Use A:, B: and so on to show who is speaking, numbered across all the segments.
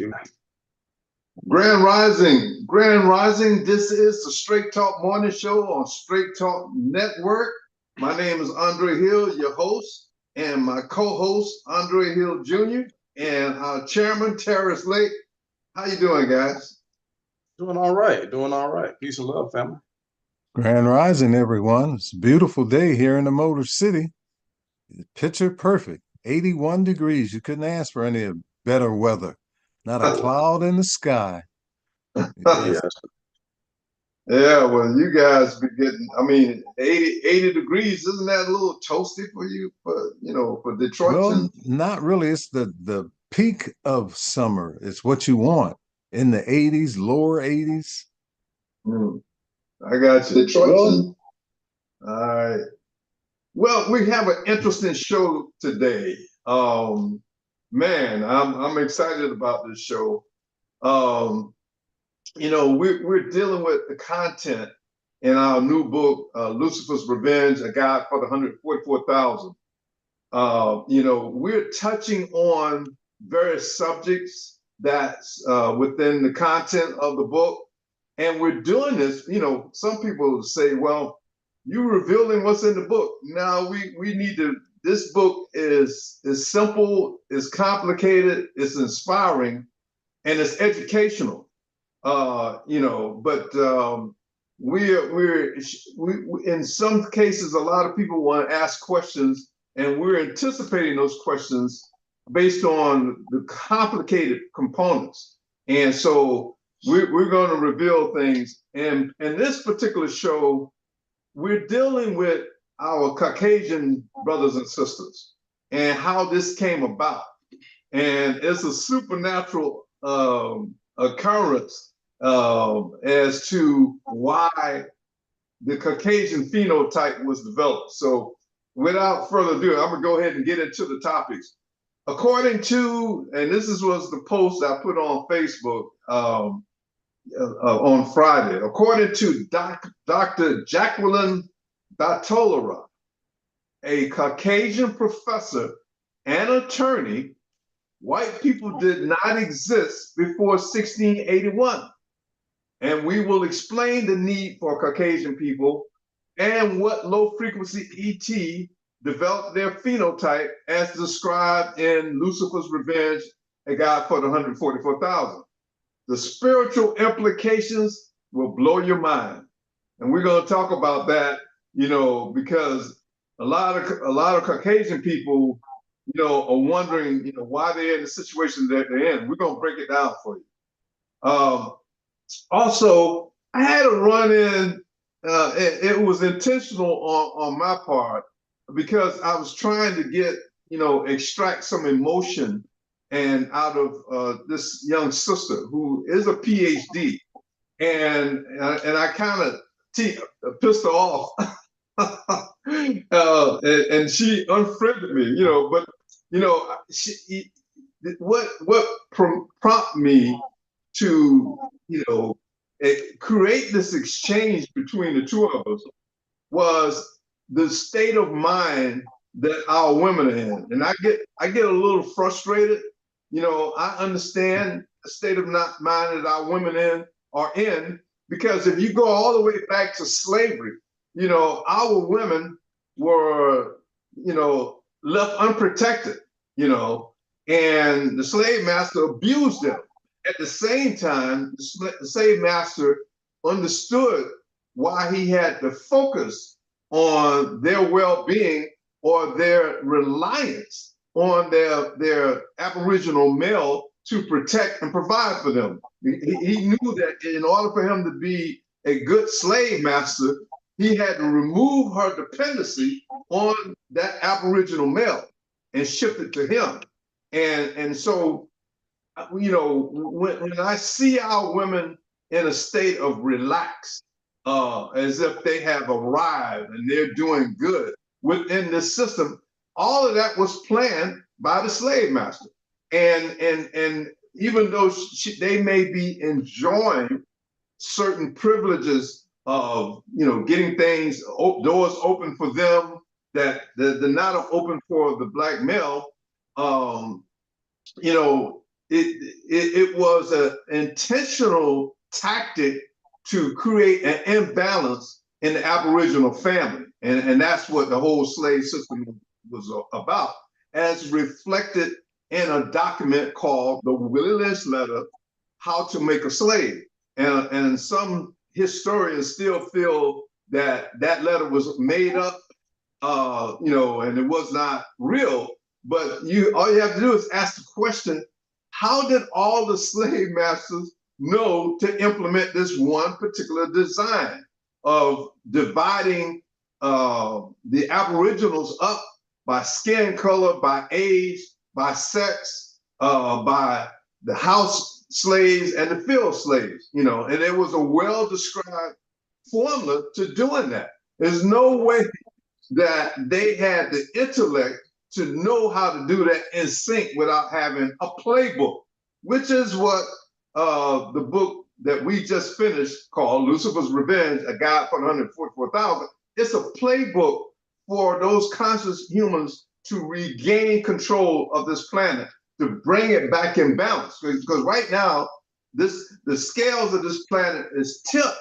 A: you.
B: Grand Rising. This is the Straight Talk Morning Show on Straight Talk Network. My name is Andre Hill, your host, and my co-host Andre Hill Jr. and our chairman Terrence Lake. How you doing, guys?
A: Doing all right. Doing all right. Peace and love, family.
C: Grand Rising, everyone. It's a beautiful day here in the Motor City. Picture perfect. 81 degrees. You couldn't ask for any better weather. Not a cloud in the sky.
A: Yes.
B: Yeah, well, you guys be getting, 80 degrees. Isn't that a little toasty for you, for Detroit?
C: Well, not really. It's the peak of summer. It's what you want. In the 80s, lower 80s.
B: I got you. Detroit. All right. Well, we have an interesting show today. Man, I'm excited about this show. We're dealing with the content in our new book, Lucifer's Revenge, A Guide for the 144,000. We're touching on various subjects that's within the content of the book. And we're doing this, some people say, well, you're revealing what's in the book. Now we need to, this book is simple, it's complicated, it's inspiring, and it's educational. We're in some cases, a lot of people want to ask questions, and we're anticipating those questions based on the complicated components. And so we're going to reveal things. And in this particular show, we're dealing with our Caucasian brothers and sisters and how this came about. And it's a supernatural occurrence as to why the Caucasian phenotype was developed. So without further ado, I'm gonna go ahead and get into the topics. According to, and this was the post I put on Facebook on Friday, according to Dr. Jacqueline Batolera, a Caucasian professor and attorney, white people did not exist before 1681. And we will explain the need for Caucasian people and what low frequency ET developed their phenotype as described in Lucifer's Revenge, A Guide for the 144,000. The spiritual implications will blow your mind. And we're going to talk about that, because a lot of Caucasian people, are wondering, why they're in the situation that they're in. We're going to break it down for you. Also, I had a run-in, it was intentional on my part because I was trying to get, extract some emotion and out of this young sister who is a PhD. And I kind of pissed her off. And she unfriended me, but what prompted me to create this exchange between the two of us was the state of mind that our women are in. And I get a little frustrated. I understand the state of mind that our women are in, because if you go all the way back to slavery, our women were, left unprotected, and the slave master abused them. At the same time, the slave master understood why he had to focus on their well-being or their reliance on their Aboriginal male to protect and provide for them. He knew that in order for him to be a good slave master, he had to remove her dependency on that Aboriginal male and shift it to him. And so, when I see our women in a state of relax, as if they have arrived and they're doing good within this system, all of that was planned by the slave master. And even though they may be enjoying certain privileges of, getting things, doors open for them that they're not open for the black male, it was an intentional tactic to create an imbalance in the Aboriginal family. And that's what the whole slave system was about, as reflected in a document called the Willie Lynch Letter, How to Make a Slave. And some historians still feel that that letter was made up, and it was not real. But all you have to do is ask the question, how did all the slave masters know to implement this one particular design of dividing the Aboriginals up by skin color, by age, by sex, by the house slaves and the field slaves, and there was a well-described formula to doing that. There's no way that they had the intellect to know how to do that in sync without having a playbook, which is what the book that we just finished called Lucifer's Revenge, A Guide for the 144,000. It's a playbook for those conscious humans to regain control of this planet, to bring it back in balance. Because right now, the scales of this planet is tipped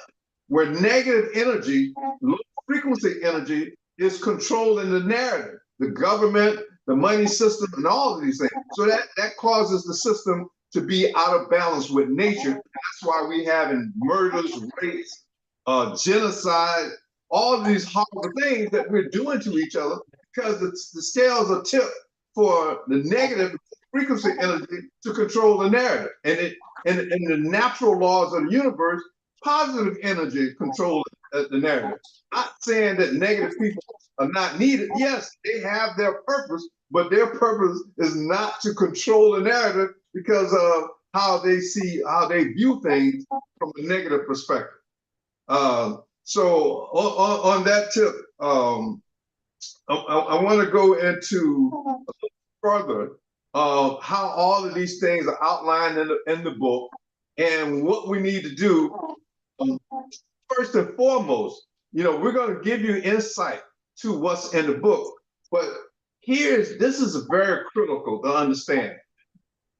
B: where negative energy, low frequency energy, is controlling the narrative, the government, the money system, and all of these things. So that causes the system to be out of balance with nature. That's why we having murders, rapes, genocide, all of these horrible things that we're doing to each other, because the scales are tipped for the negative frequency energy to control the narrative. And in the natural laws of the universe, positive energy controls the narrative. Not saying that negative people are not needed. Yes, they have their purpose, but their purpose is not to control the narrative because of how they view things from a negative perspective. So on that tip, I want to go into a little further how all of these things are outlined in the book and what we need to do. First and foremost, we're going to give you insight to what's in the book, but this is very critical to understand.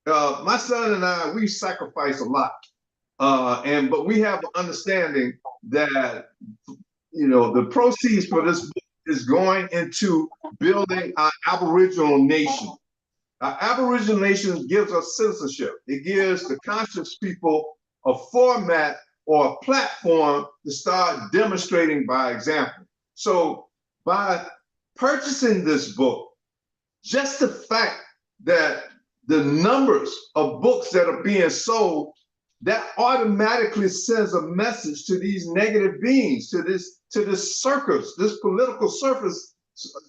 B: My son and I, we sacrifice a lot, but we have an understanding that the proceeds for this book is going into building our Aboriginal nation. Our Aboriginal nation gives us citizenship. It gives the conscious people a format or a platform to start demonstrating by example. So by purchasing this book, just the fact that the numbers of books that are being sold, that automatically sends a message to these negative beings, to this circus, this political circus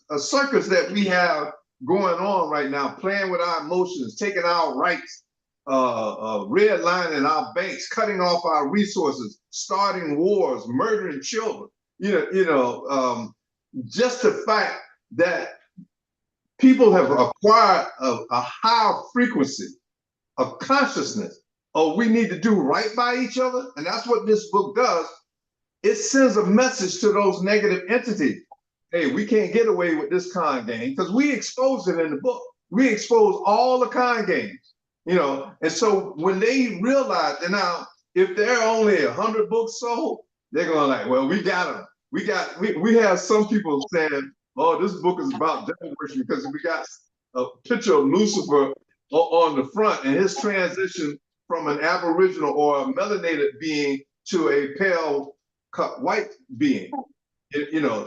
B: that we have going on right now, playing with our emotions, taking our rights, redlining our banks, cutting off our resources, starting wars, murdering children. Just the fact that people have acquired a higher frequency of consciousness. Oh, we need to do right by each other. And that's what this book does. It sends a message to those negative entities. Hey, we can't get away with this con game, because we expose it in the book. We expose all the con games, and so when they realize that now, if there are only 100 books sold, they're going like, well, we got them. We have some people saying, oh, this book is about devil worship because we got a picture of Lucifer on the front and his transition from an Aboriginal or a melanated being to a pale cut white being.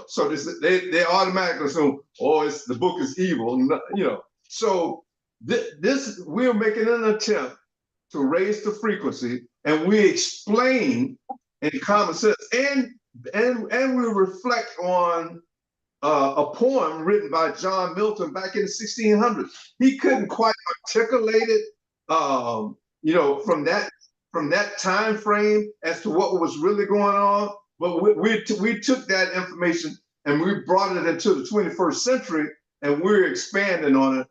B: So they automatically assume, oh, the book is evil. So this we're making an attempt to raise the frequency, and we explain in common sense, and we reflect on a poem written by John Milton back in the 1600s. He couldn't quite articulate it, from that time frame as to what was really going on. But we took that information and we brought it into the 21st century, and we're expanding on it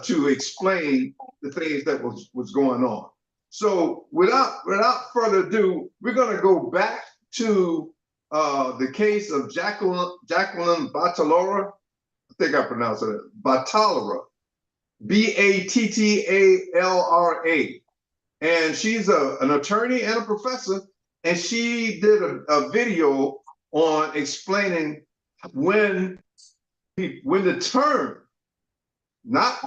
B: to explain the things that was going on. So without further ado, we're going to go back to the case of Jacqueline Batalora. I think I pronounced it Batalora. Battalra. And she's an attorney and a professor. And she did a video on explaining when the term, not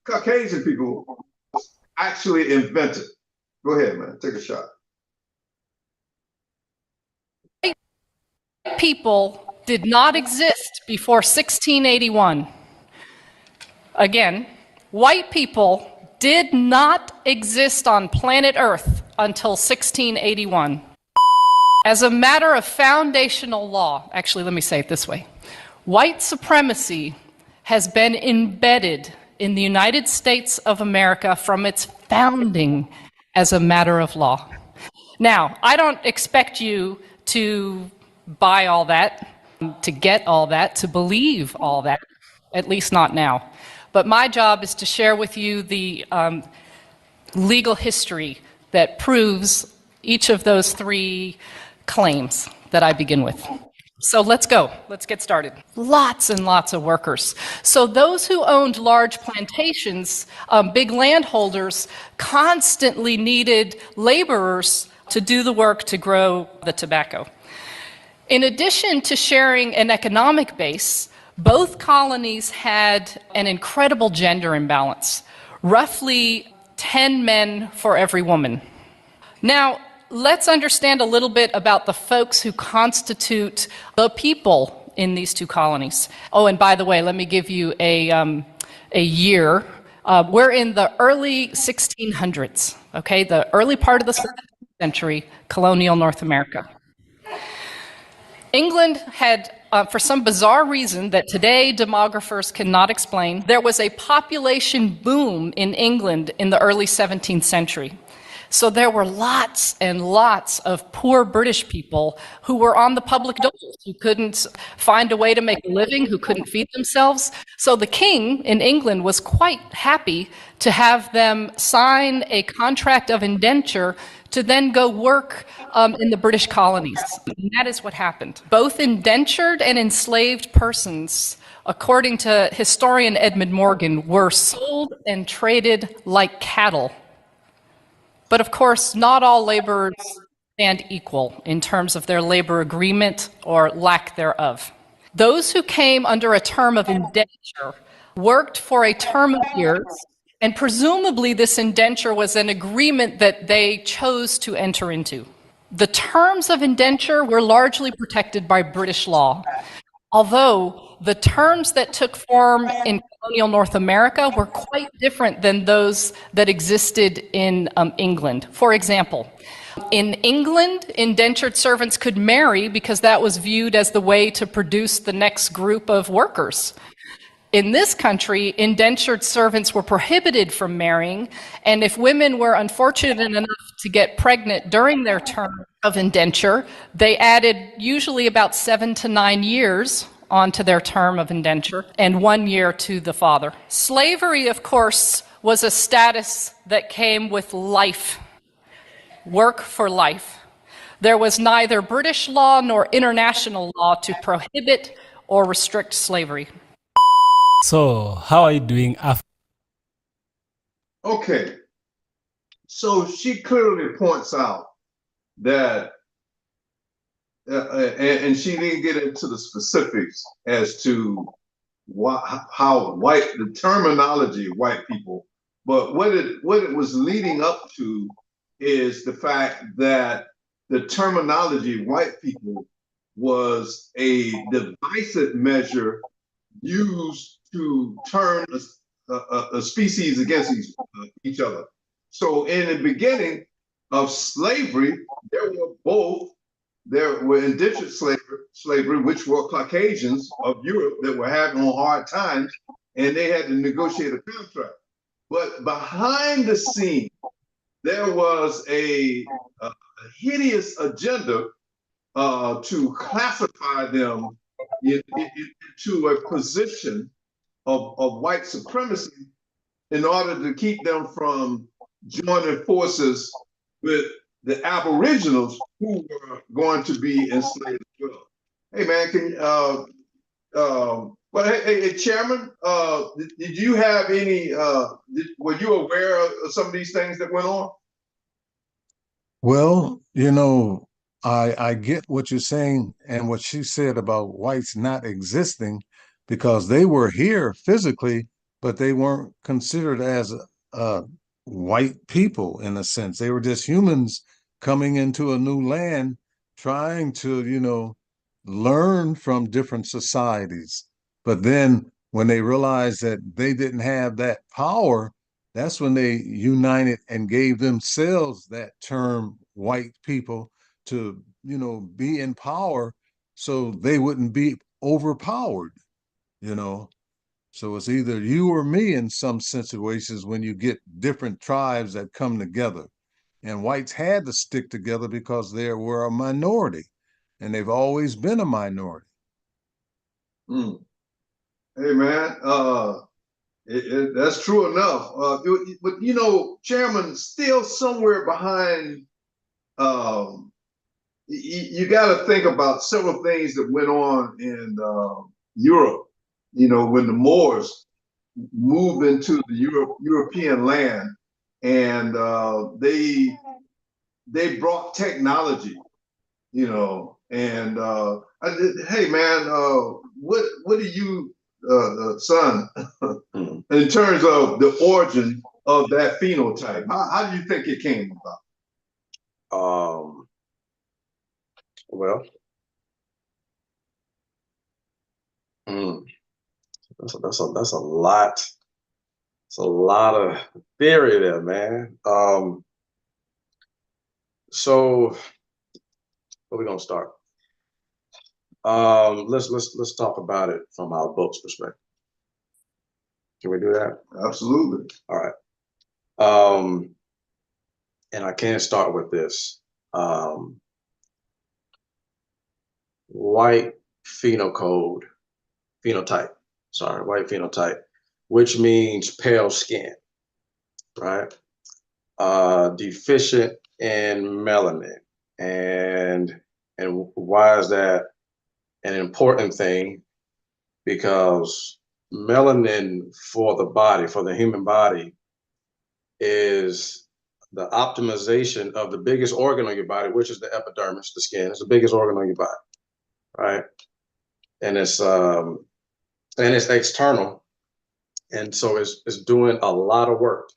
B: Caucasian people, was actually invented. Go ahead, man. Take a shot.
D: People did not exist before 1681. Again, white people did not exist on planet Earth until 1681. As a matter of foundational law, actually, let me say it this way. White supremacy has been embedded in the United States of America from its founding as a matter of law. Now, I don't expect you to buy all that, to get all that, to believe all that, at least not now. But my job is to share with you the legal history that proves each of those three claims that I begin with. So let's go. Let's get started. Lots and lots of workers. So those who owned large plantations, big landholders, constantly needed laborers to do the work to grow the tobacco. In addition to sharing an economic base, both colonies had an incredible gender imbalance, roughly 10 men for every woman. Now, let's understand a little bit about the folks who constitute the people in these two colonies. Oh, and by the way, let me give you a year. We're in the early 1600s, okay? The early part of the 17th century, colonial North America. England had, for some bizarre reason that today demographers cannot explain, there was a population boom in England in the early 17th century. So there were lots and lots of poor British people who were on the public doles, who couldn't find a way to make a living, who couldn't feed themselves. So the king in England was quite happy to have them sign a contract of indenture to then go work in the British colonies. And that is what happened. Both indentured and enslaved persons, according to historian Edmund Morgan, were sold and traded like cattle. But of course, not all laborers stand equal in terms of their labor agreement or lack thereof. Those who came under a term of indenture worked for a term of years, and presumably this indenture was an agreement that they chose to enter into. The terms of indenture were largely protected by British law, although the terms that took form in colonial North America were quite different than those that existed in England. For example, in England, indentured servants could marry because that was viewed as the way to produce the next group of workers. In this country, indentured servants were prohibited from marrying, and if women were unfortunate enough to get pregnant during their term of indenture, they added usually about 7 to 9 years onto their term of indenture and 1 year to the father. Slavery, of course, was a status that came with life, work for life. There was neither British law nor international law to prohibit or restrict slavery.
E: So, how are you doing after?
B: Okay, so she clearly points out that, and she didn't get into the specifics as to how white, the terminology of white people, but what it was leading up to is the fact that the terminology white people was a divisive measure used to turn a species against each other. So in the beginning of slavery, there were indentured slavery, which were Caucasians of Europe that were having hard times, and they had to negotiate a contract. But behind the scenes, there was a hideous agenda to classify them into a position of white supremacy in order to keep them from joining forces with the Aboriginals who were going to be enslaved as well. Hey man, Well, hey, Chairman, did you have any, were you aware of some of these things that went on?
C: Well, I get what you're saying and what she said about whites not existing because they were here physically, but they weren't considered as white people in a sense. They were just humans coming into a new land, trying to, learn from different societies. But then when they realized that they didn't have that power, that's when they united and gave themselves that term white people to, be in power so they wouldn't be overpowered, you know. So it's either you or me in some situations when you get different tribes that come together. And whites had to stick together because they were a minority and they've always been a minority.
B: Mm. Hey, man, that's true enough. But Chairman, still somewhere behind, you got to think about several things that went on in Europe. When the Moors moved into the European land, and they brought technology. And hey, man, what do you, son, in terms of the origin of that phenotype? How do you think it came about?
A: Well, that's a lot. It's a lot of theory there, man. So where we gonna start? Let's talk about it from our book's perspective. Can we do that?
B: Absolutely.
A: All right. And I can't start with this. White phenotype, white phenotype, which means pale skin, right? Deficient in melanin. And why is that an important thing? Because melanin for the body, for the human body, is the optimization of the biggest organ on your body, which is the epidermis, the skin. It's the biggest organ on your body, right? And it's external, and so it's doing a lot of work.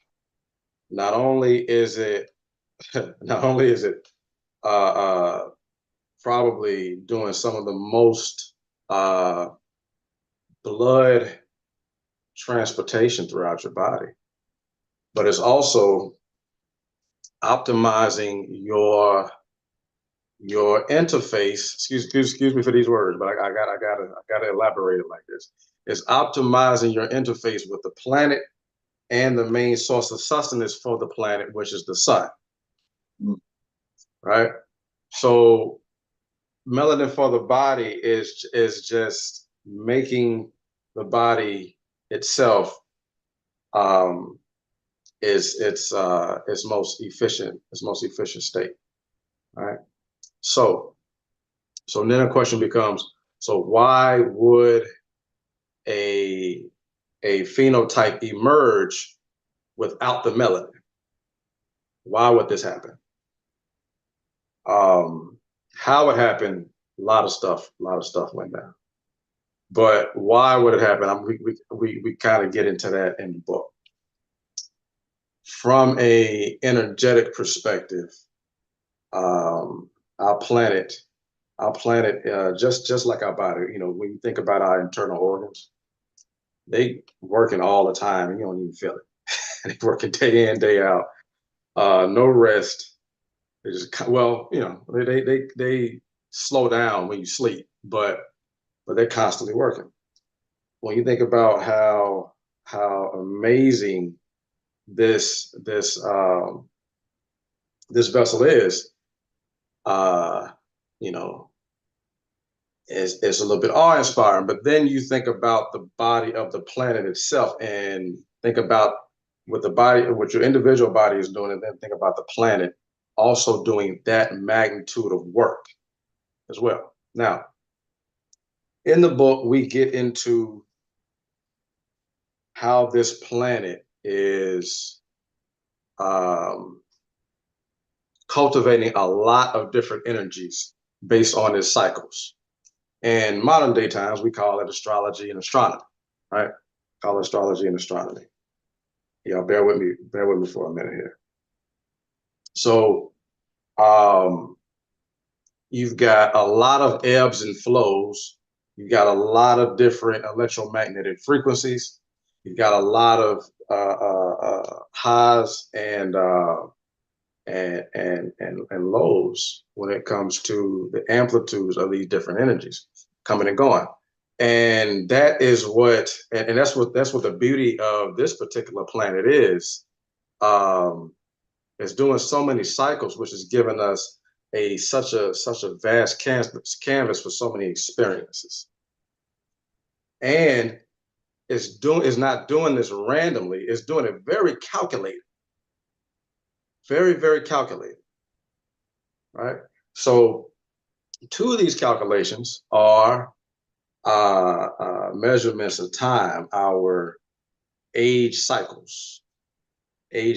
A: Not only is it probably doing some of the most blood transportation throughout your body, but it's also optimizing your interface. Excuse me for these words, but I gotta elaborate it like this. It's optimizing your interface with the planet and the main source of sustenance for the planet, which is the sun. Right? So melanin for the body is just making the body itself is its most efficient state. Right? So then the question becomes, so why would a phenotype emerge without the melanin? Why would this happen? How it happened, a lot of stuff went down. But why would it happen? We kind of get into that in the book. From a energetic perspective, our planet, just like our body, when you think about our internal organs, they working all the time and you don't even feel it. They working day in, day out, no rest. They just, they slow down when you sleep, but they're constantly working. When you think about how amazing this vessel is, it's a little bit awe-inspiring. But then you think about the body of the planet itself, and think about what your individual body is doing, and then think about the planet also doing that magnitude of work as well. Now, in the book, we get into how this planet is cultivating a lot of different energies based on its cycles. In modern day times, we call it astrology and astronomy, right? Call it astrology and astronomy. Y'all bear with me for a minute here. So you've got a lot of ebbs and flows. You've got a lot of different electromagnetic frequencies. You've got a lot of highs and lows when it comes to the amplitudes of these different energies coming and going. And that is what, and that's what the beauty of this particular planet is. It's doing so many cycles, which has given us such a vast canvas for so many experiences. And it's not doing this randomly. It's doing it very calculated, very, very calculated, right? So two of these calculations are measurements of time, our age cycles, and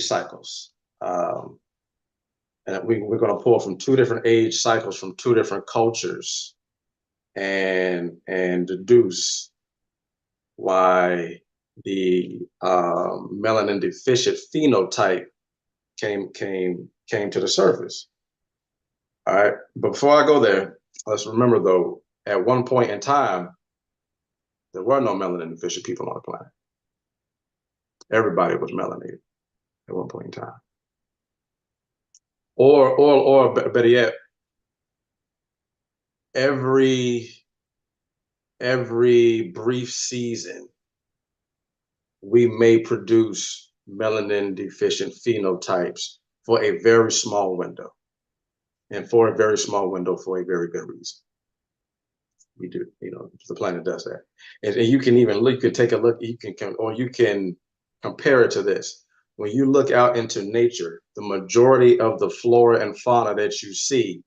A: we're going to pull from two different age cycles from two different cultures and deduce why the melanin deficient phenotype came to the surface. All right, but before I go there, let's remember though, at one point in time, there were no melanin deficient people on the planet. Everybody was melanated at one point in time. Or better yet, every brief season, we may produce melanin deficient phenotypes for a very small window, and for a very small window for a very good reason. We do, the planet does that. And you can even look, you can take a look, you can compare it to this. When you look out into nature, the majority of the flora and fauna that you see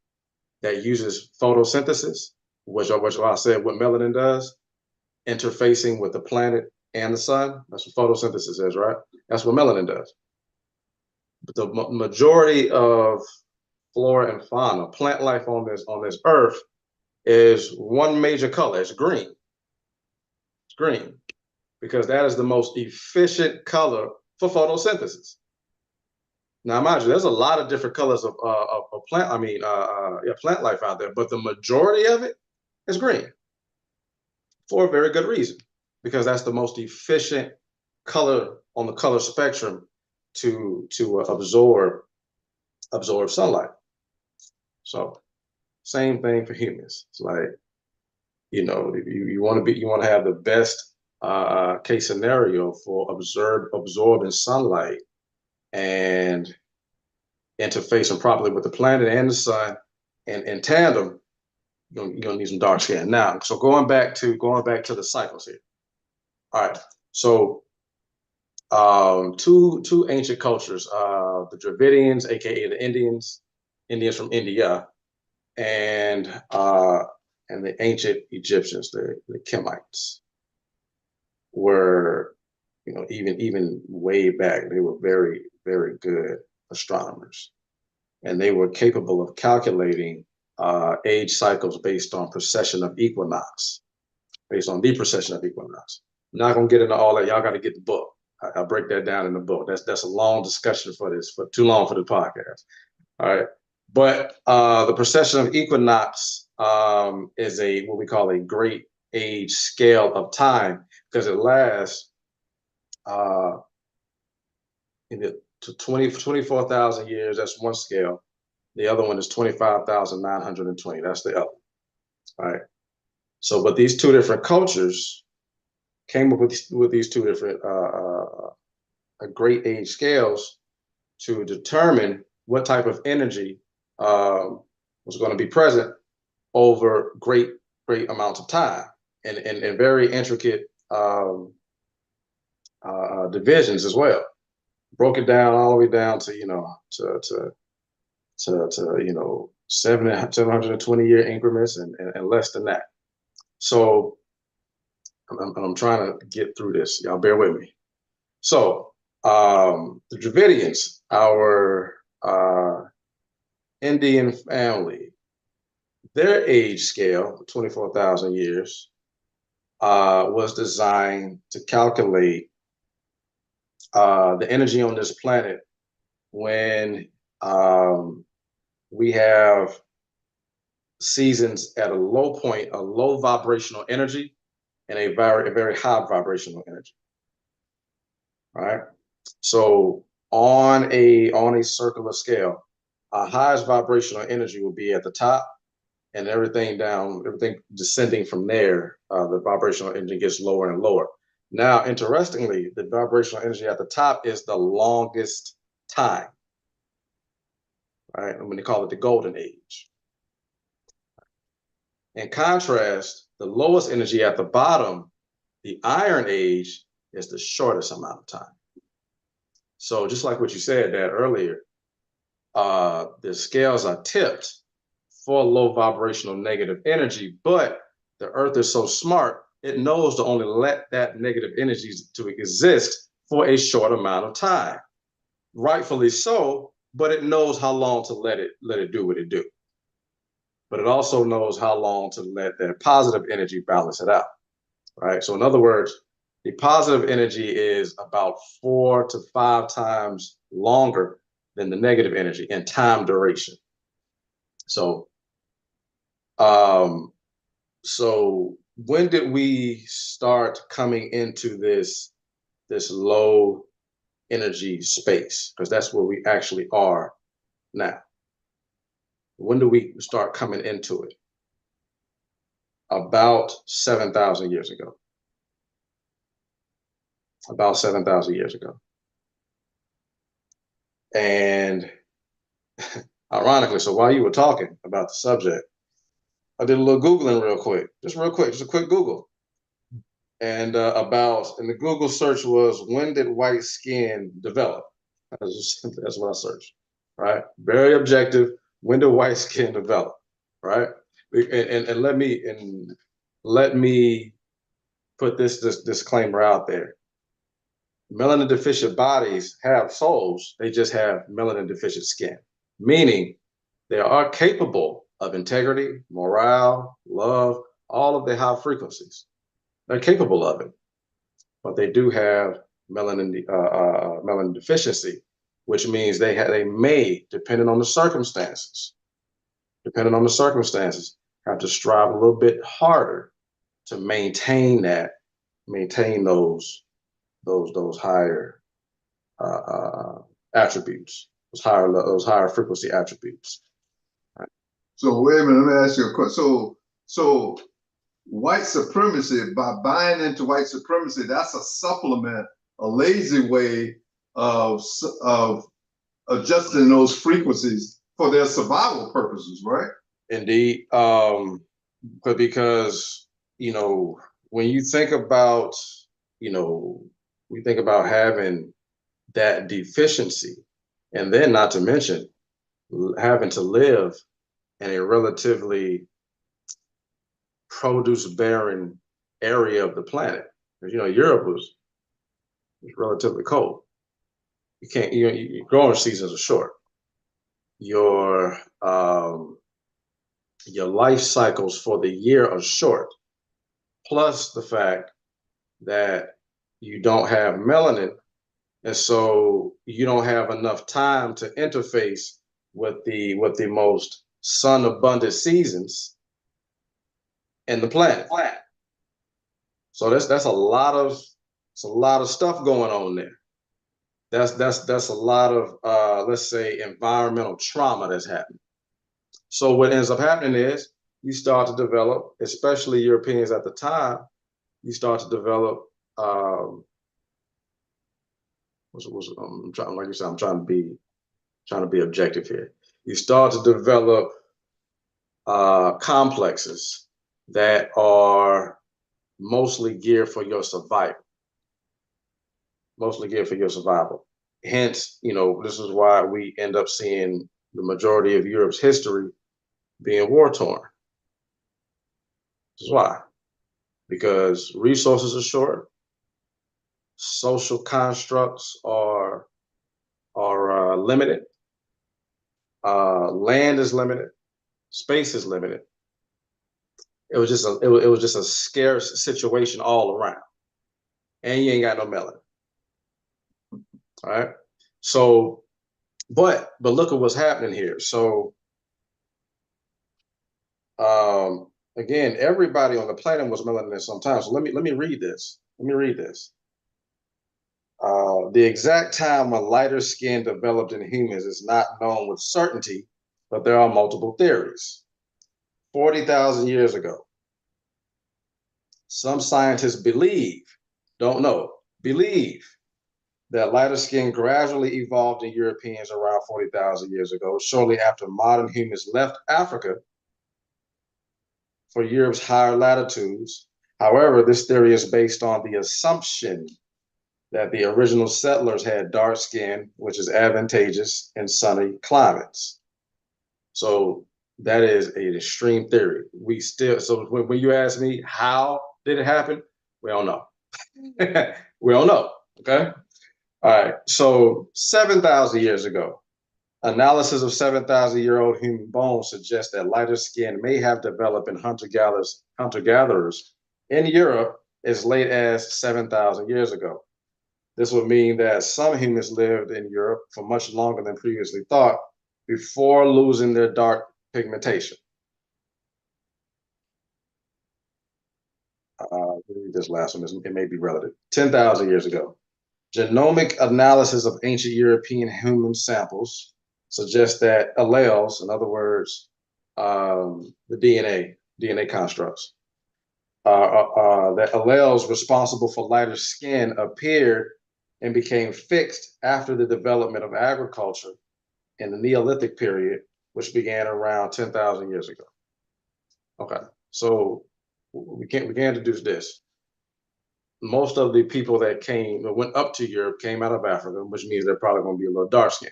A: that uses photosynthesis, which I said what melanin does, interfacing with the planet and the sun, that's what photosynthesis is, right? That's what melanin does. But the majority of flora and fauna, plant life on this earth, is one major color. It's green. It's green because that is the most efficient color for photosynthesis. Now, mind you, there's a lot of different colors of plant. Plant life out there, but the majority of it is green for a very good reason, because that's the most efficient color on the color spectrum to absorb sunlight. So, same thing for humans. It's like, you want to have the best case scenario for absorbing sunlight and interfacing properly with the planet and the sun, and in tandem, you're gonna need some dark skin. Now, so going back to the cycles here. All right, so two ancient culturs, the Dravidians, aka the Indians from India, and the ancient Egyptians, the Kemites, were, even way back, they were very, very good astronomers, and they were capable of calculating age cycles based on precession of equinox, based on the precession of equinox. I'm not gonna get into all that. Y'all got to get the book. I'll break that down in the book. That's a long discussion for too long for the podcast. All right, but the precession of equinox is what we call a great age scale of time, because it lasts to 24,000 years. That's one scale. The other one is 25,920. That's the other. All right. So, but these two different cultures came up with these two different great age scales to determine what type of energy was going to be present over great amounts of time, and very intricate divisions as well. Broke it down all the way down to 720 year increments and less than that. So I'm trying to get through this. Y'all bear with me. So the Dravidians, our Indian family, their age scale, 24,000 years, was designed to calculate the energy on this planet when we have seasons at a low point, a low vibrational energy, and a very high vibrational energy. All right. So on a circular scale, our highest vibrational energy will be at the top, and everything descending from there, the vibrational energy gets lower and lower. Now, interestingly, the vibrational energy at the top is the longest time, right? And when they call it the golden age. In contrast, the lowest energy at the bottom, the iron age, is the shortest amount of time. So just like what you said that earlier, the scales are tipped for low vibrational negative energy, but the earth is so smart, it knows to only let that negative energy to exist for a short amount of time. Rightfully so, but it knows how long to let it do what it do. But it also knows how long to let that positive energy balance it out, right? So in other words, the positive energy is about 4 to 5 times longer than the negative energy in time duration. So, so when did we start coming into this low energy space? Because that's where we actually are now. When do we start coming into it? About 7,000 years ago. About 7,000 years ago. And ironically, so while you were talking about the subject, I did a little Googling real quick, just a quick Google. And and the Google search was, when did white skin develop? That's what I searched, right? Very objective. When did white skin develop, right? And let me put this disclaimer out there. Melanin deficient bodies have souls, they just have melanin deficient skin, meaning they are capable of integrity, morale, love, all of the high frequencies. They're capable of it, but they do have melanin deficiency, which means they may, depending on the circumstances, have to strive a little bit harder to maintain those higher attributes, those higher frequency attributes. Right.
B: So wait a minute, let me ask you a question. So white supremacy, by buying into white supremacy, that's a supplement, a lazy way of adjusting those frequencies for their survival purposes, right?
A: Indeed. But because, when you think about, we think about having that deficiency, and then not to mention having to live in a relatively produce barren area of the planet. Europe was relatively cold. You can't, your growing seasons are short. Your life cycles for the year are short. Plus the fact that you don't have melanin, and so you don't have enough time to interface with the most sun abundant seasons in the planet. So that's a lot of stuff going on there. That's a lot of let's say environmental trauma that's happening. So what ends up happening is you start to develop, especially Europeans at the time, you start to develop I'm trying, like you said, I'm trying to be objective here. You start to develop complexes that are mostly geared for your survival. Hence, this is why we end up seeing the majority of Europe's history being war torn. This is why. Because resources are short, social constructs are limited. Land is limited. Space is limited. It was just a scarce situation all around, and you ain't got no melanin. All right. So, but look at what's happening here. So, again, everybody on the planet was melanin at some time. So let me read this. Let me read this. The exact time when lighter skin developed in humans is not known with certainty, but there are multiple theories. 40,000 years ago, some scientists don't know, believe that lighter skin gradually evolved in Europeans around 40,000 years ago, shortly after modern humans left Africa for Europe's higher latitudes. However, this theory is based on the assumption that the original settlers had dark skin, which is advantageous in sunny climates. So that is an extreme theory. So when you ask me how did it happen, we don't know. We don't know. Okay. All right. So 7,000 years ago, analysis of 7,000-year-old human bones suggests that lighter skin may have developed in hunter-gatherers in Europe as late as 7,000 years ago. This would mean that some humans lived in Europe for much longer than previously thought before losing their dark pigmentation. Read this last one. It may be relative. 10,000 years ago. Genomic analysis of ancient European human samples suggests that alleles, in other words, the DNA constructs, that alleles responsible for lighter skin appeared and became fixed after the development of agriculture in the Neolithic period, which began around 10,000 years ago. Okay, so we can introduce this. Most of the people that went up to Europe came out of Africa, which means they're probably going to be a little dark skinned.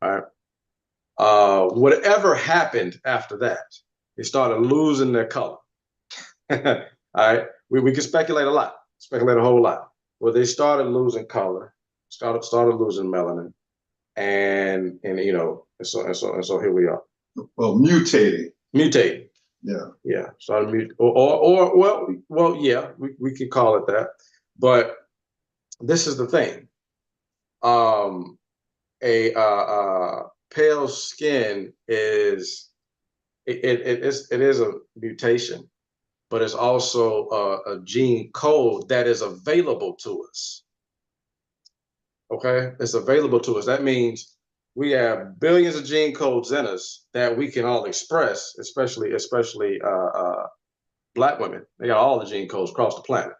A: All right. Whatever happened after that, they started losing their color. All right. We can speculate a whole lot. Well, they started losing color, started losing melanin, and so here we are.
B: Well, mutating.
A: Yeah. Started mute or well, yeah, we could call it that. But this is the thing. Pale skin is it is a mutation, but it's also a gene code that is available to us. Okay, it's available to us. That means we have billions of gene codes in us that we can all express, especially Black women. They got all the gene codes across the planet.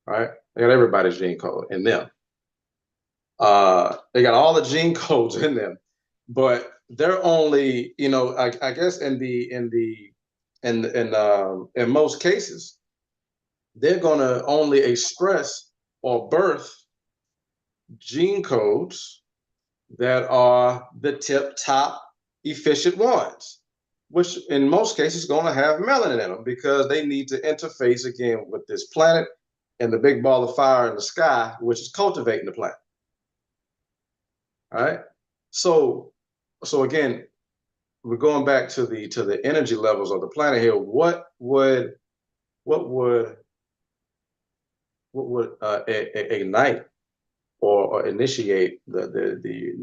A: Right? They got everybody's gene code in them. They got all the gene codes in them, but they're only, I guess in most cases, they're gonna only express or birth gene codes that are the tip-top efficient ones, which in most cases is gonna have melanin in them because they need to interface again with this planet and the big ball of fire in the sky, which is cultivating the planet. All right. So again, we're going back to the energy levels of the planet here. What would ignite or initiate the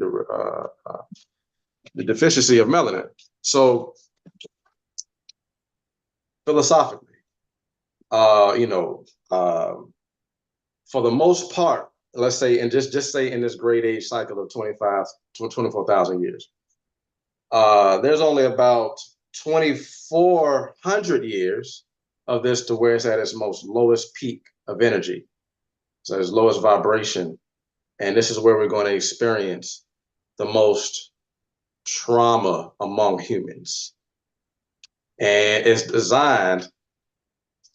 A: deficiency of melanin? So philosophically, for the most part, let's say, and just say in this great age cycle of 24,000 years, there's only about 2,400 years of this to where it's at its most lowest peak of energy, so its lowest vibration, and this is where we're going to experience the most trauma among humans, and it's designed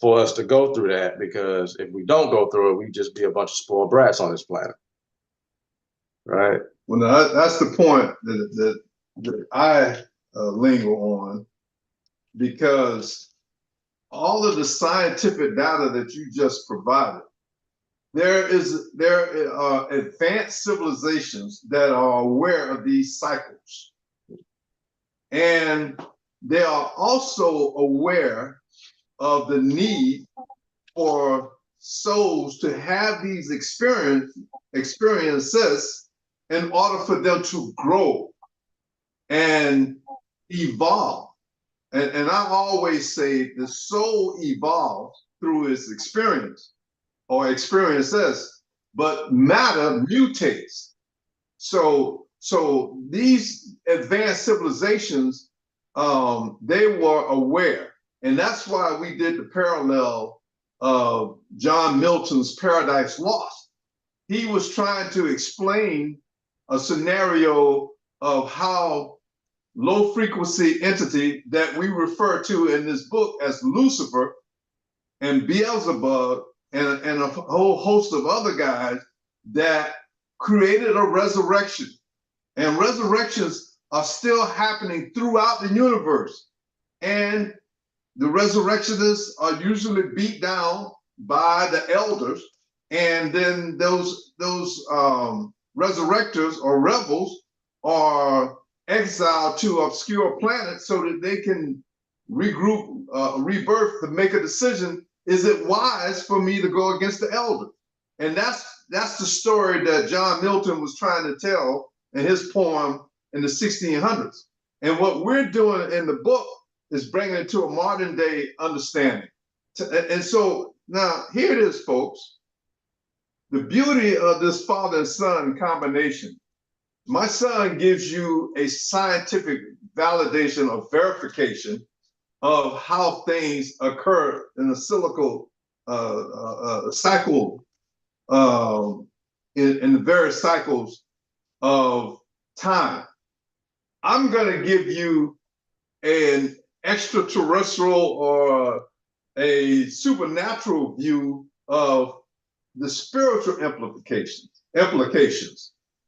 A: for us to go through that, because if we don't go through it, we just be a bunch of spoiled brats on this planet, right?
B: Well, that's the point that I linger on, because all of the scientific data that you just provided there are advanced civilizations that are aware of these cycles, and they are also aware of the need for souls to have these experiences in order for them to grow and evolve. And I always say the soul evolves through its experience or experiences, but matter mutates. So these advanced civilizations, they were aware, and that's why we did the parallel of John Milton's Paradise Lost. He was trying to explain a scenario of how low frequency entity that we refer to in this book as Lucifer and Beelzebub and a whole host of other guys that created a resurrection. And resurrections are still happening throughout the universe. And the resurrectionists are usually beat down by the elders. And then those resurrectors or rebels are exiled to obscure planets so that they can regroup, rebirth, to make a decision. Is it wise for me to go against the elder? And that's the story that John Milton was trying to tell in his poem in the 1600s. And what we're doing in the book is bringing it to a modern day understanding. And so now here it is, folks. The beauty of this father and son combination. My son gives you a scientific validation or verification of how things occur in the cyclical cycle, in the various cycles of time. I'm going to give you an extraterrestrial or a supernatural view of the spiritual implications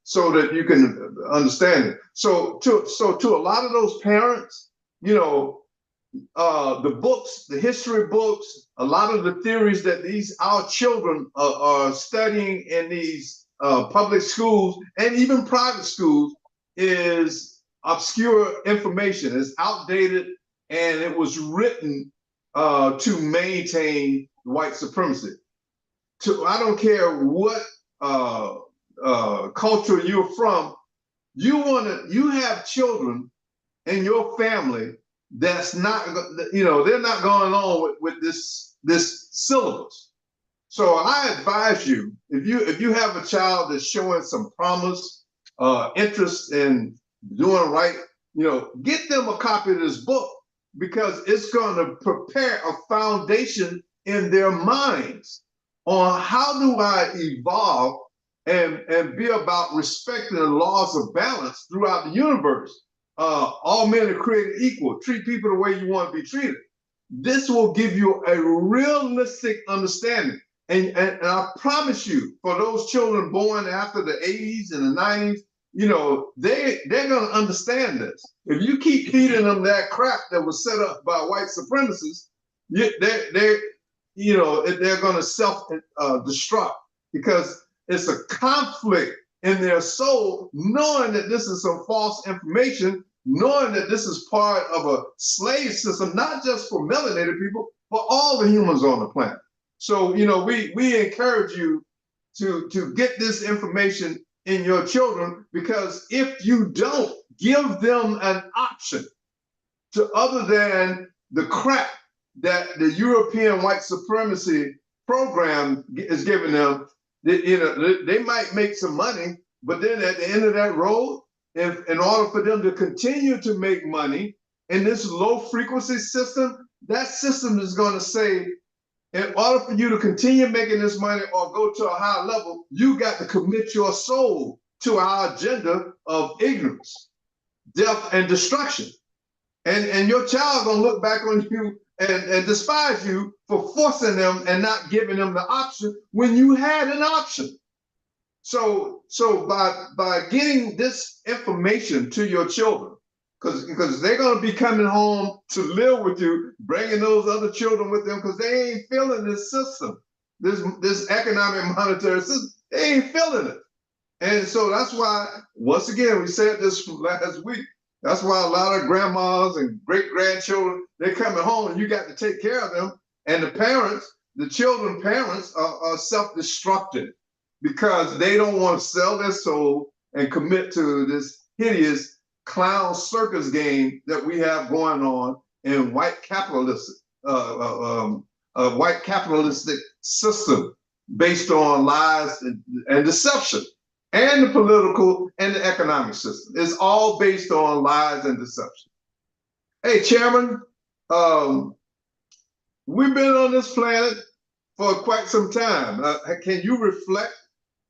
B: so that you can understand it. So to a lot of those parents, you know, the books, the history books, a lot of the theories that our children are studying in these public schools and even private schools is obscure information, is outdated, and it was written to maintain white supremacy. I don't care what culture you're from, you have children in your family that's not, you know, they're not going on with this syllabus. So I advise you, if you have a child that's showing some promise, interest in doing right, you know, get them a copy of this book because it's going to prepare a foundation in their minds on how do I evolve and be about respecting the laws of balance throughout the universe. All men are created equal. Treat people the way you want to be treated. This will give you a realistic understanding. And I promise you, for those children born after the 80s and the 90s, you know, they're going to understand this. If you keep feeding them that crap that was set up by white supremacists, they're going to self-destruct because it's a conflict in their soul, knowing that this is some false information, knowing that this is part of a slave system, not just for melanated people, but all the humans on the planet. So, you know, we encourage you to get this information in your children, because if you don't give them an option to other than the crap that the European white supremacy program is giving them, they might make some money, but then at the end of that road, in order for them to continue to make money in this low frequency system, that system is going to say, in order for you to continue making this money or go to a higher level, you got to commit your soul to our agenda of ignorance, death, and destruction. And your child gonna look back on you and despise you for forcing them and not giving them the option when you had an option. So by getting this information to your children, because they're going to be coming home to live with you, bringing those other children with them because they ain't feeling this system. this economic monetary system. They ain't feeling it. And so that's why, once again, we said this last week, that's why a lot of grandmas and great-grandchildren, they're coming home and you got to take care of them. And the parents, the children parents are self-destructed because they don't want to sell their soul and commit to this hideous clown circus game that we have going on in white capitalistic system based on lies and deception. And the political and the economic system. It's all based on lies and deception. Hey, Chairman, we've been on this planet for quite some time. Can you reflect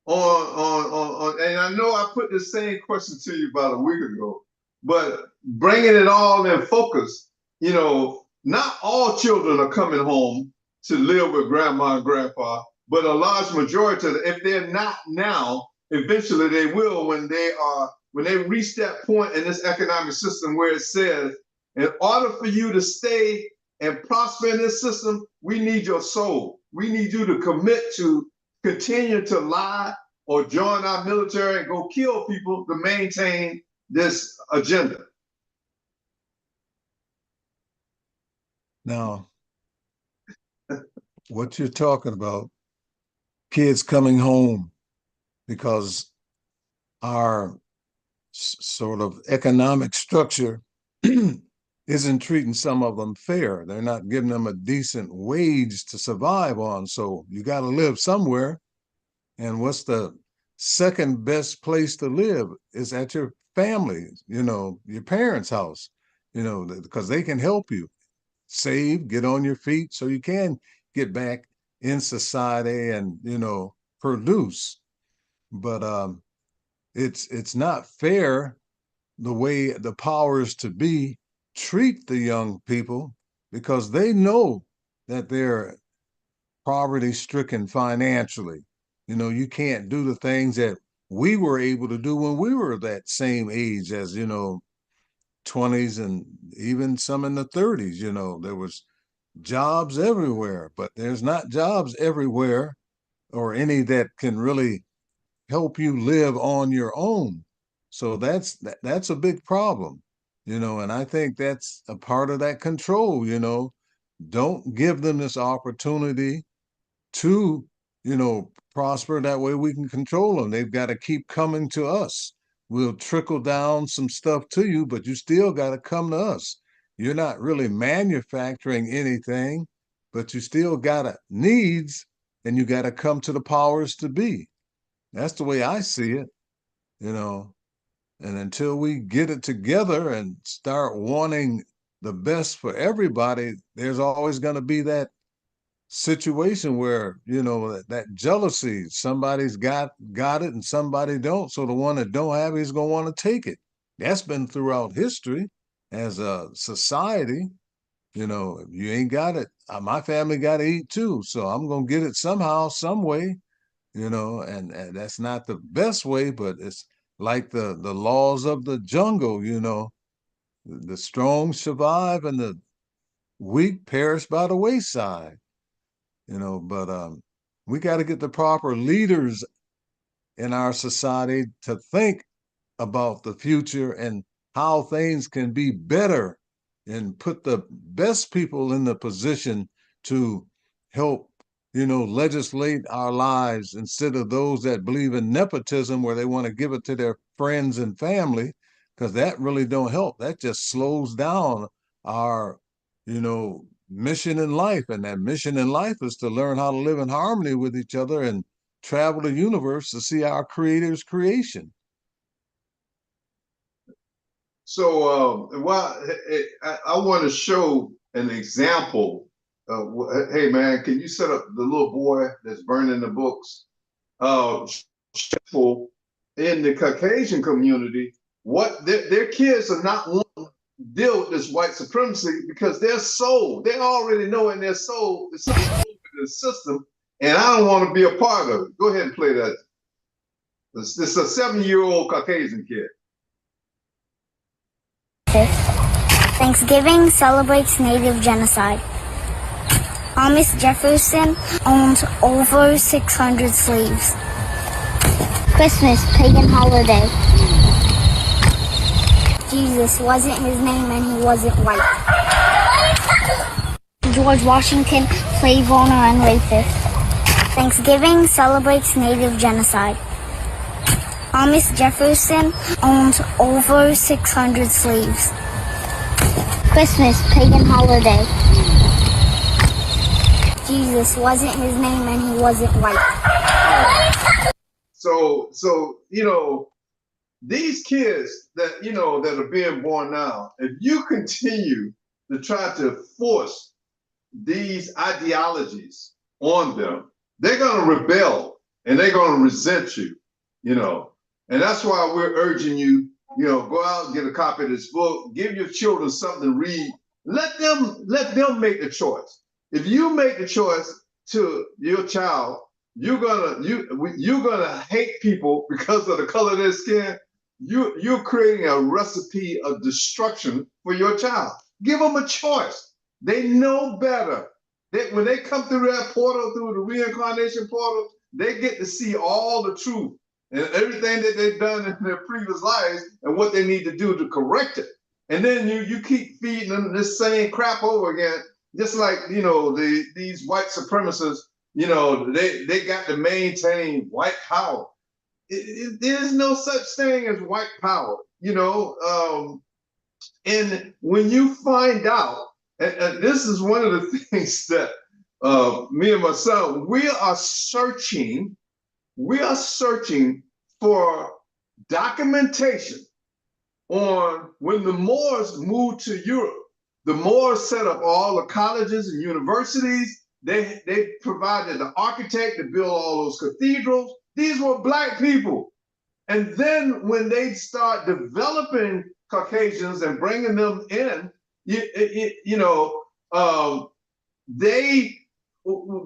B: on, and I know I put the same question to you about a week ago, but bringing it all in focus, you know, not all children are coming home to live with grandma and grandpa, but a large majority of them, if they're not now, eventually they will when they reach that point in this economic system where it says, in order for you to stay and prosper in this system, we need your soul. We need you to commit to continue to lie or join our military and go kill people to maintain this agenda.
C: Now, what you're talking about, kids coming home because our sort of economic structure isn't treating some of them fair. They're not giving them a decent wage to survive on. So you got to live somewhere. And what's the second best place to live is at your family, you know, your parents' house, you know, because they can help you save, get on your feet so you can get back in society and, you know, produce. But it's not fair the way the powers to be treat the young people because they know that they're poverty stricken financially. You know, you can't do the things that we were able to do when we were that same age as, you know, 20s and even some in the 30s. You know, there was jobs everywhere, but there's not jobs everywhere or any that can really help you live on your own. So that's a big problem, you know, and I think that's a part of that control, you know. Don't give them this opportunity to, you know, prosper. That way we can control them. They've got to keep coming to us. We'll trickle down some stuff to you, but you still got to come to us. You're not really manufacturing anything, but you still got needs and you got to come to the powers to be. That's the way I see it, you know. And until we get it together and start wanting the best for everybody, there's always going to be that situation where, you know, that jealousy, somebody's got it and somebody don't. So the one that don't have it is going to want to take it. That's been throughout history as a society. You know, if you ain't got it, my family got to eat too. So I'm going to get it somehow, some way. You know, and that's not the best way, but it's like the laws of the jungle, you know, the strong survive and the weak perish by the wayside, you know, but we got to get the proper leaders in our society to think about the future and how things can be better and put the best people in the position to help, you know, legislate our lives instead of those that believe in nepotism where they want to give it to their friends and family, because that really don't help. That just slows down our, you know, mission in life. And that mission in life is to learn how to live in harmony with each other and travel the universe to see our creator's creation.
B: So I want to show an example. Hey man, can you set up the little boy that's burning the books? In the Caucasian community, what their kids are not wanting to deal with this white supremacy because their soul, they already know in their soul it's the system, and I don't want to be a part of it. Go ahead and play that. This is a 7-year-old Caucasian kid.
F: Thanksgiving celebrates Native genocide. Thomas Jefferson owned over 600 slaves. Christmas, pagan holiday. Jesus wasn't his name and he wasn't white. George Washington, slave owner and racist. Thanksgiving celebrates native genocide. Thomas Jefferson owned over 600 slaves. Christmas, pagan holiday. Jesus wasn't his name and he wasn't white.
B: So you know, these kids that that are being born now, if you continue to try to force these ideologies on them, they're going to rebel and they're going to resent you, and that's why we're urging you, go out and get a copy of this book, give your children something to read, let them make the choice. If you make the choice to your child, you're gonna hate people because of the color of their skin. You're creating a recipe of destruction for your child. Give them a choice. They know better. When they come through that portal, through the reincarnation portal, they get to see all the truth and everything that they've done in their previous lives and what they need to do to correct it. And then you keep feeding them this same crap over again, just like these white supremacists. They got to maintain white power. There's no such thing as white power, and when you find out, and this is one of the things that me and my son, we are searching for documentation on when the Moors moved to Europe. The Moors set up all the colleges and universities. They provided the architect to build all those cathedrals. These were Black people. And then when they start developing Caucasians and bringing them in, they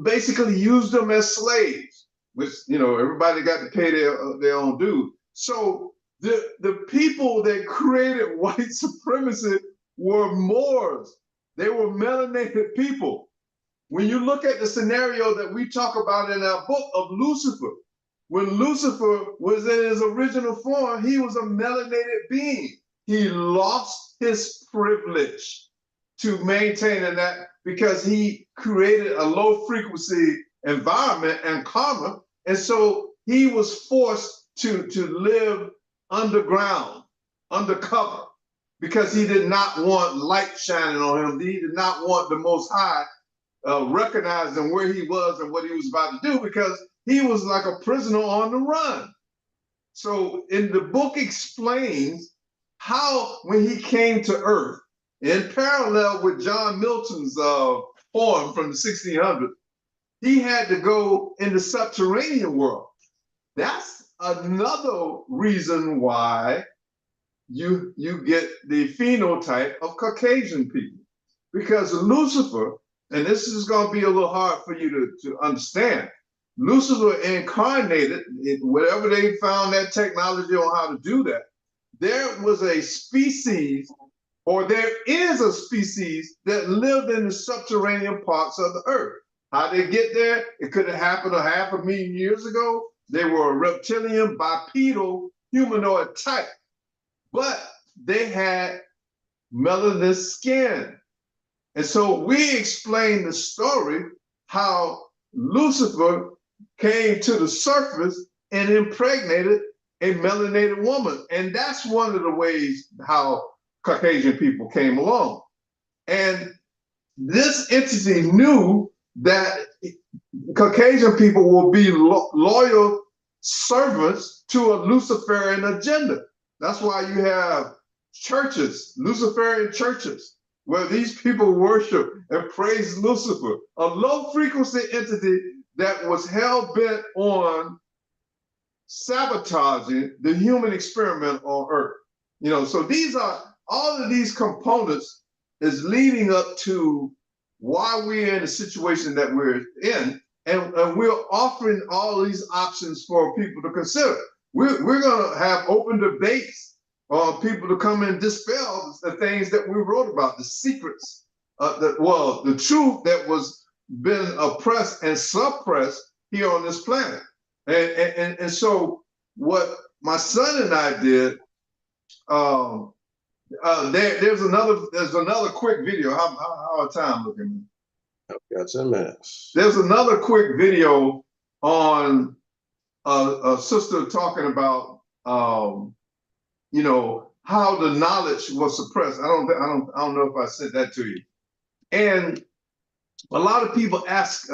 B: basically used them as slaves, which, everybody got to pay their own due. So the people that created white supremacy were Moors. They were melanated people. When you look at the scenario that we talk about in our book of Lucifer, when Lucifer was in his original form, he was a melanated being. He lost his privilege to maintain that because he created a low frequency environment and karma. And so he was forced to live underground, undercover, because he did not want light shining on him. He did not want the Most High recognizing where he was and what he was about to do, because he was like a prisoner on the run. So in the book explains how when he came to Earth, in parallel with John Milton's poem from the 1600s, he had to go in the subterranean world. That's another reason why you get the phenotype of Caucasian people, because Lucifer, and this is going to be a little hard for you to understand, Lucifer incarnated, whatever they found that technology on how to do that, there was a species, or there is a species that lived in the subterranean parts of the earth. How they get there? It could have happened a 500,000 years ago. They were a reptilian, bipedal, humanoid type, but they had melanin skin. And so we explain the story how Lucifer came to the surface and impregnated a melanated woman. And that's one of the ways how Caucasian people came along. And this entity knew that Caucasian people will be loyal servants to a Luciferian agenda. That's why you have churches, Luciferian churches, where these people worship and praise Lucifer, a low frequency entity that was hell bent on sabotaging the human experiment on Earth. So these are all of these components is leading up to why we're in the situation that we're in, and we're offering all these options for people to consider. We're going to have open debates on people to come and dispel the things that we wrote about, the secrets, the truth that was been oppressed and suppressed here on this planet. And so what my son and I did, there's another quick video. How our time looking?
A: Got 10 minutes.
B: There's another quick video on a sister talking about you know, how the knowledge was suppressed. I don't know if I sent that to you. And a lot of people ask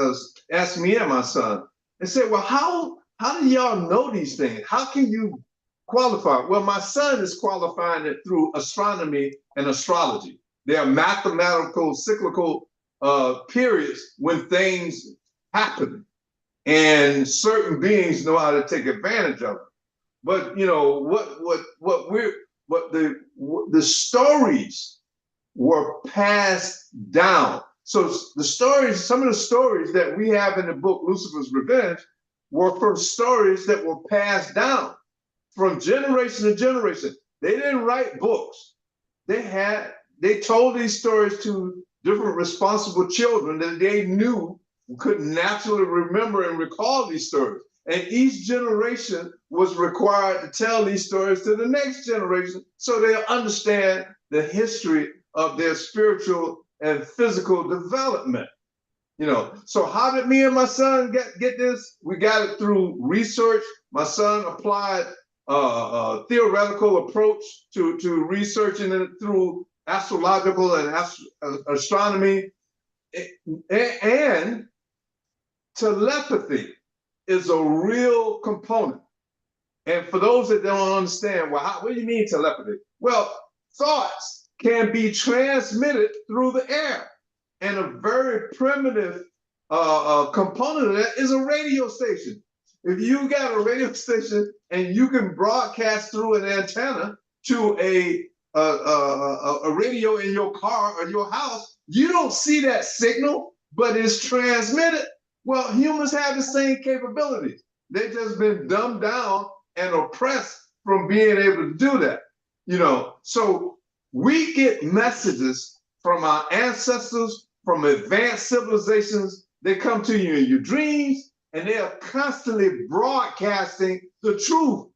B: me and my son, and say, well, how do y'all know these things? How can you qualify? Well, my son is qualifying it through astronomy and astrology. They are mathematical, cyclical periods when things happen, and certain beings know how to take advantage of it. But you know what the stories were passed down. So the stories, some of the stories that we have in the book Lucifer's Revenge, were from stories that were passed down from generation to generation. They didn't write books. They told these stories to different responsible children that they knew could naturally remember and recall these stories. And each generation was required to tell these stories to the next generation so they'll understand the history of their spiritual and physical development. You know, so how did me and my son get this? We got it through research. My son applied a theoretical approach to researching it through astrological and astronomy, and telepathy is a real component. And for those that don't understand, well, what do you mean telepathy? Well, thoughts can be transmitted through the air. And a very primitive component of that is a radio station. If you got a radio station and you can broadcast through an antenna to a radio in your car or your house, you don't see that signal, but it's transmitted. Well, humans have the same capabilities. They've just been dumbed down and oppressed from being able to do that. You know, so we get messages from our ancestors, from advanced civilizations. They come to you in your dreams, and they are constantly broadcasting the truth.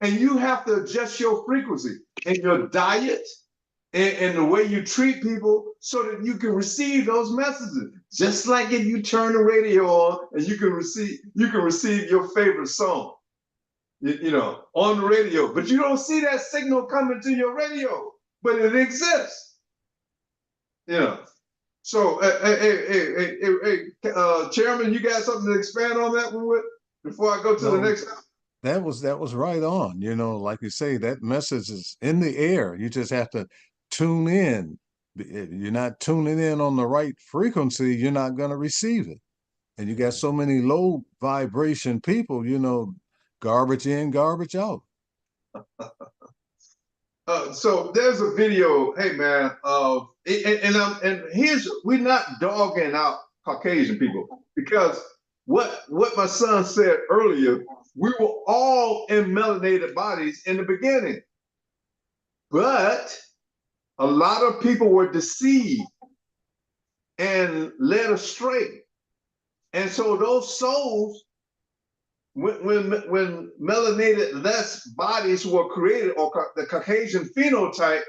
B: And you have to adjust your frequency and your diet and the way you treat people so that you can receive those messages. Just like if you turn the radio on and you can receive your favorite song, you know, on the radio, but you don't see that signal coming to your radio, but it exists. You know. So, Chairman, you got something to expand on that one with before I go to the next?
C: That was right on. You know, like you say, that message is in the air. You just have to tune in. If you're not tuning in on the right frequency, you're not going to receive it. And you got so many low vibration people, you know, garbage in, garbage out.
B: So there's a video, hey man, and here's, we're not dogging out Caucasian people, because what my son said earlier, we were all in melanated bodies in the beginning, but a lot of people were deceived and led astray. And so those souls, when melanated less bodies were created, or the Caucasian phenotype,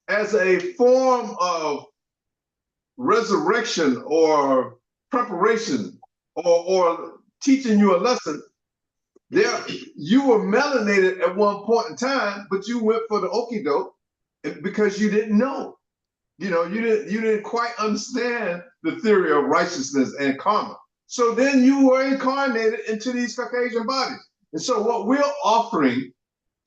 B: as a form of resurrection or preparation or teaching you a lesson, there you were melanated at one point in time, but you went for the okie doke because you didn't know. You know, you didn't quite understand the theory of righteousness and karma. So then you were incarnated into these Caucasian bodies. And so what we're offering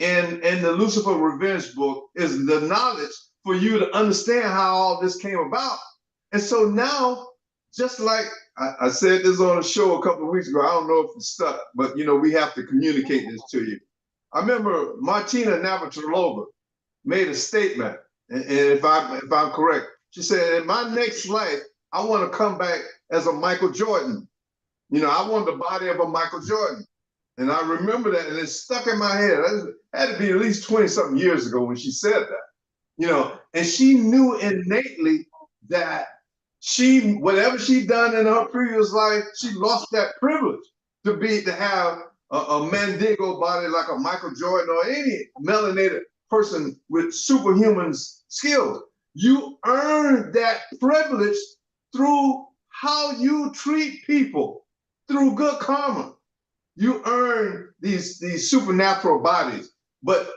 B: in the Lucifer Revenge book is the knowledge for you to understand how all this came about. And so now, just like I said this on a show a couple of weeks ago, I don't know if it's stuck, but you know, we have to communicate this to you. I remember Martina Navratilova made a statement, and if I'm correct, she said, in my next life, I want to come back as a Michael Jordan. You know, I want the body of a Michael Jordan. And I remember that, and it stuck in my head. It had to be at least 20-something years ago when she said that. You know, and she knew innately that whatever she done in her previous life, she lost that privilege to have a Mandingo body like a Michael Jordan or any melanated person with superhuman skills. You earn that privilege through how you treat people, through good karma. You earn these supernatural bodies. But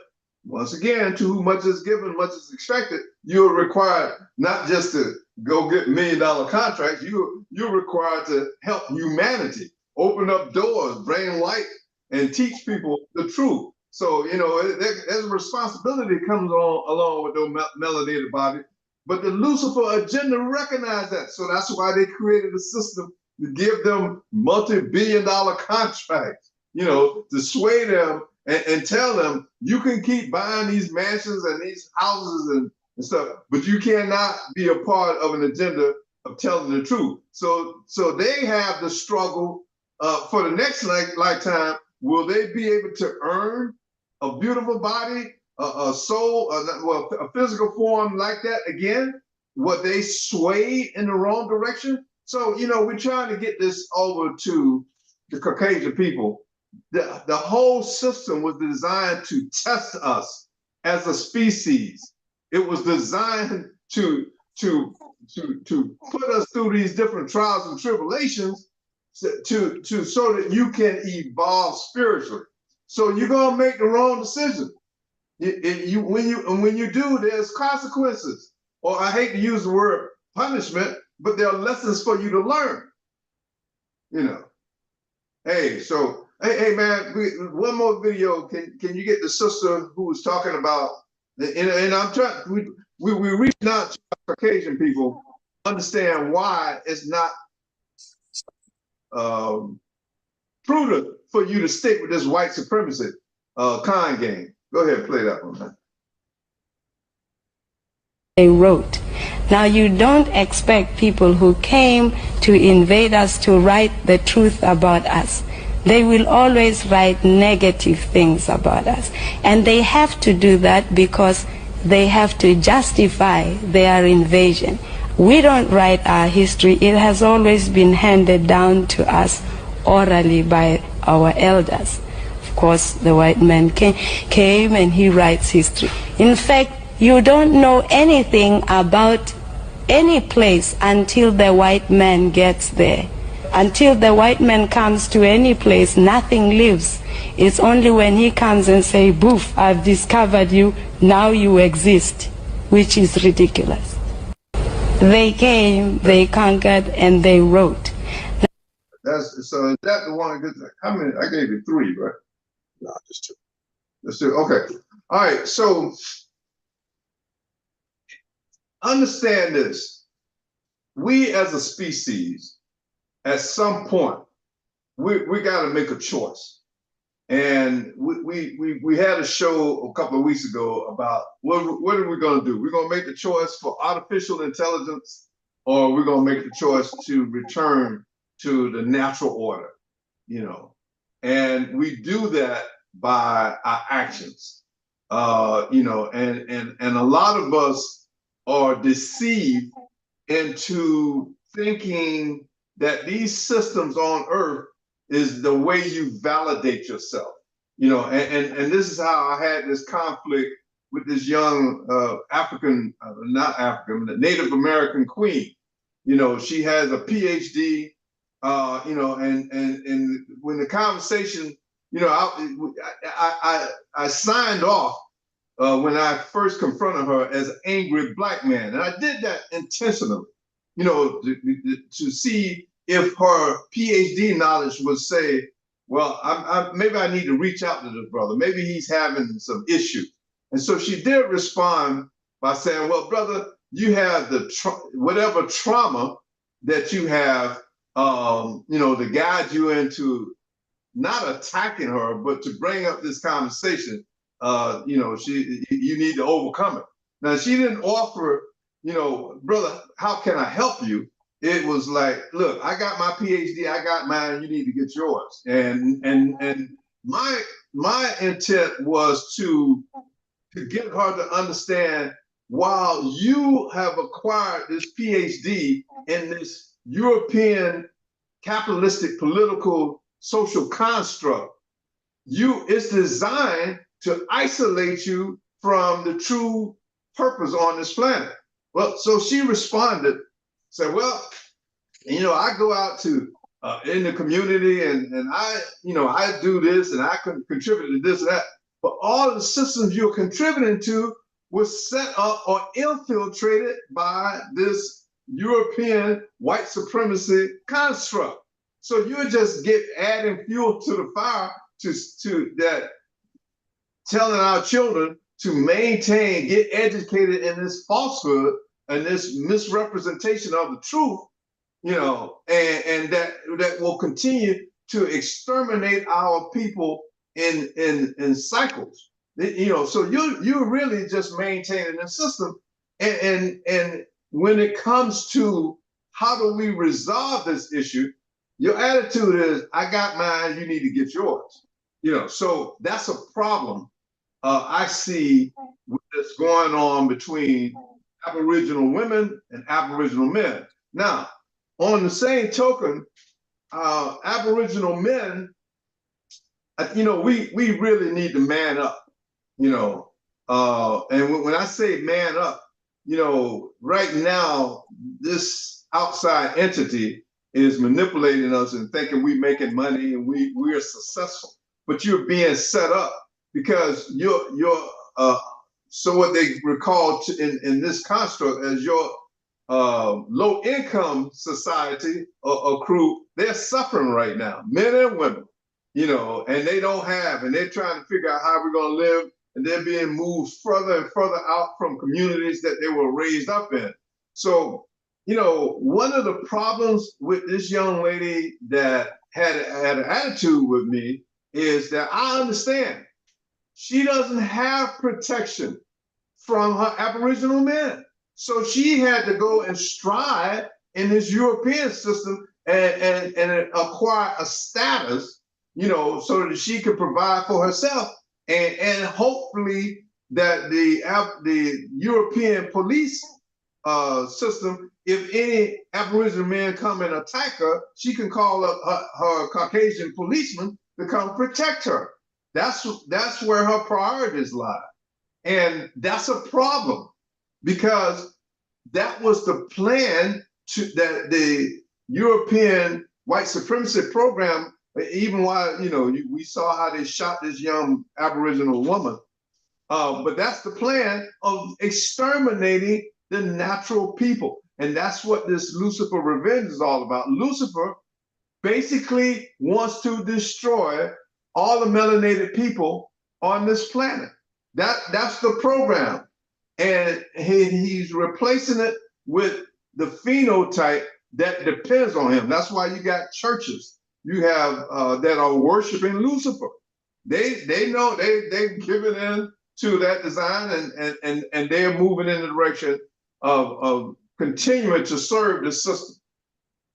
B: once again, to whom much is given, much is expected. You're required not just to go get $1 million contracts. You're required to help humanity, open up doors, bring light, and teach people the truth. So there's a responsibility that comes along with those melanated bodies. But the Lucifer agenda recognized that, so that's why they created a system to give them multi-billion-dollar contracts, to sway them and tell them you can keep buying these mansions and these houses and stuff, but you cannot be a part of an agenda of telling the truth. So they have the struggle for the next lifetime. Will they be able to earn a beautiful body, a soul, a physical form like that again? Will they sway in the wrong direction? So, we're trying to get this over to the Caucasian people. The whole system was designed to test us as a species. It was designed to put us through these different trials and tribulations so that you can evolve spiritually. So you're gonna make the wrong decision. When you do, there's consequences. Or I hate to use the word punishment, but there are lessons for you to learn. Hey, so hey man, one more video. Can you get the sister who was talking about? And I'm trying. We reaching out to Caucasian people, understand why it's not prudent for you to stick with this white supremacy con game. Go ahead, play that one, man.
G: They wrote. Now you don't expect people who came to invade us to write the truth about us. They will always write negative things about us. And they have to do that because they have to justify their invasion. We don't write our history. It has always been handed down to us orally by our elders. Of course, the white man came and he writes history. In fact, you don't know anything about any place until the white man gets there. Until the white man comes to any place, nothing lives. It's only when he comes and say, "Boof, I've discovered you, now you exist," which is ridiculous. They came, they conquered, and they wrote.
B: So is that the one? How many? I gave you 3, right?
A: No, just 2.
B: Let's do. Okay. All right. So understand this. We as a species, at some point, we got to make a choice. And we had a show a couple of weeks ago about what are we going to do? We're going to make the choice for artificial intelligence, or we're going to make the choice to return to the natural order, and we do that by our actions, and a lot of us are deceived into thinking that these systems on Earth is the way you validate yourself, and this is how I had this conflict with this young Native American queen. She has a PhD, and when the conversation, I signed off when I first confronted her as an angry black man, and I did that intentionally, to see if her PhD knowledge would say, well, maybe I need to reach out to this brother. Maybe he's having some issues. And so she did respond by saying, well, brother, you have whatever trauma that you have, to guide you into not attacking her, but to bring up this conversation. You need to overcome it. Now, she didn't offer, brother, how can I help you? It was like, look, I got my PhD, I got mine, you need to get yours. And my intent was to get her to understand, while you have acquired this PhD in this European capitalistic political social construct, it's designed to isolate you from the true purpose on this planet. Well, so she responded, said, well, I go out to in the community and I do this and I can contribute to this and that, but all the systems you're contributing to was set up or infiltrated by this European white supremacy construct. So you just get adding fuel to the fire to that, telling our children to maintain, get educated in this falsehood and this misrepresentation of the truth, and that will continue to exterminate our people in cycles. So you're really just maintaining the system. And when it comes to how do we resolve this issue, your attitude is, I got mine, you need to get yours. So that's a problem I see what's going on between Aboriginal women and Aboriginal men. Now, on the same token, Aboriginal men, we really need to man up, and when I say man up, right now, this outside entity is manipulating us and thinking we're making money and we're successful, but you're being set up because you're so what they recall in this construct as your low income society or crew, they're suffering right now, men and women, and they don't have, and they're trying to figure out how we're going to live, and they're being moved further and further out from communities that they were raised up in. So, one of the problems with this young lady that had an attitude with me is that I understand she doesn't have protection from her Aboriginal men. So she had to go and strive in this European system and acquire a status, so that she could provide for herself. And hopefully that the European police system, if any Aboriginal men come and attack her, she can call up her Caucasian policeman to come protect her. That's where her priorities lie. And that's a problem because that was the plan that the European white supremacy program, even while, we saw how they shot this young Aboriginal woman, but that's the plan of exterminating the natural people. And that's what this Lucifer Revenge is all about. Lucifer basically wants to destroy all the melanated people on this planet. That's the program. And he's replacing it with the phenotype that depends on him. That's why you got churches you have that are worshiping Lucifer. They know they've given in to that design and they're moving in the direction of continuing to serve the system.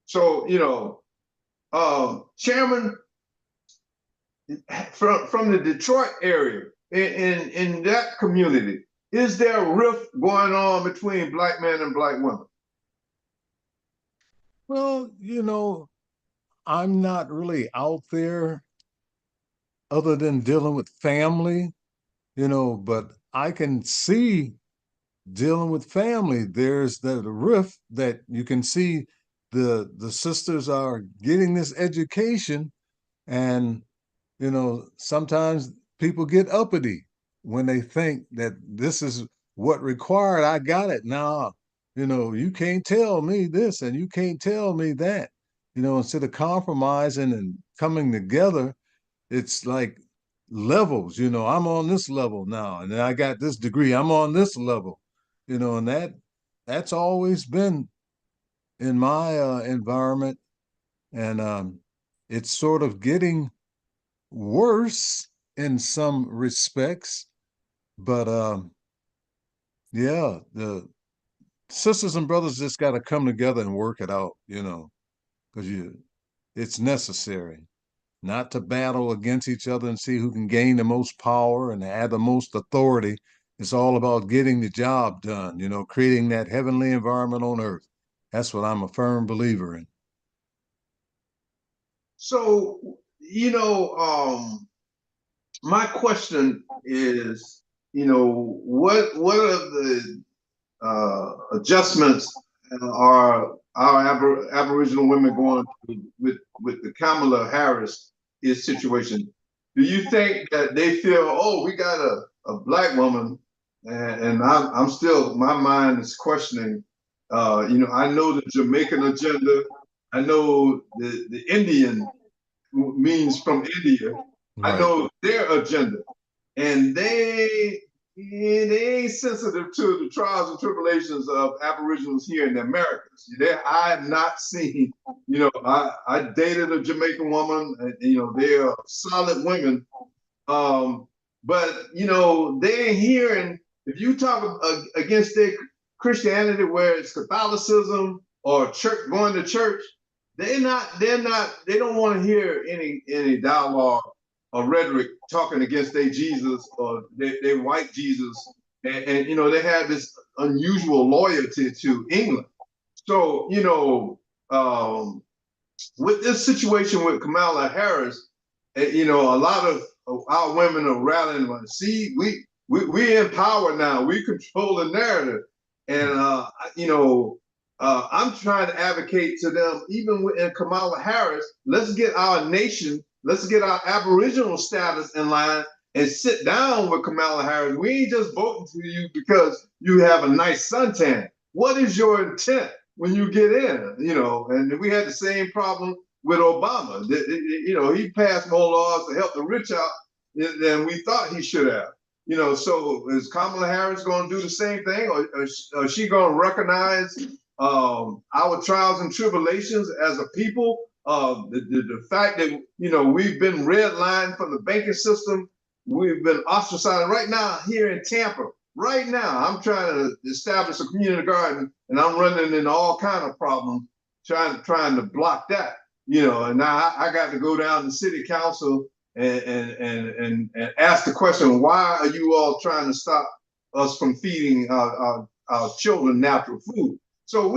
B: So, Chairman, from the Detroit area, in that community, is there a rift going on between black men and black women?
C: Well, I'm not really out there other than dealing with family, but I can see dealing with family. There's the rift that you can see the sisters are getting this education, and sometimes people get uppity when they think that this is what required. I got it now. You can't tell me this and you can't tell me that. Instead of compromising and coming together, it's like levels. I'm on this level now, and then I got this degree. I'm on this level. And that's always been in my environment, and it's sort of getting worse in some respects, but yeah, the sisters and brothers just got to come together and work it out, because it's necessary not to battle against each other and see who can gain the most power and have the most authority. It's all about getting the job done, creating that heavenly environment on earth. That's what I'm a firm believer in.
B: So, my question is, what are the adjustments are our Aboriginal women going through with the Kamala Harris situation? Do you think that they feel, oh, we got a black woman, and I'm still, my mind is questioning. I know the Jamaican agenda. I know the Indian means from India. I
C: Right.
B: know their agenda, and they ain't sensitive to the trials and tribulations of Aboriginals here in the Americas. I have not seen, I dated a Jamaican woman, and, they are solid women. But, they ain't hearing, if you talk against their Christianity, where it's Catholicism or church, going to church, they don't want to hear any dialogue or rhetoric talking against their Jesus or their white Jesus. And they have this unusual loyalty to England. So, with this situation with Kamala Harris, a lot of our women are rallying like, see, we in power now. We control the narrative. And, I'm trying to advocate to them, even within Kamala Harris, let's get our nation, let's get our Aboriginal status in line and sit down with Kamala Harris. We ain't just voting for you because you have a nice suntan. What is your intent when you get in? And we had the same problem with Obama. He passed more laws to help the rich out than we thought he should have. So is Kamala Harris going to do the same thing, or is she going to recognize our trials and tribulations as a people? The fact that we've been redlined from the banking system, we've been ostracized. Right now here in Tampa, right now I'm trying to establish a community garden, and I'm running into all kind of problems trying to block that. And now I got to go down to city council and ask the question, why are you all trying to stop us from feeding our children natural food? So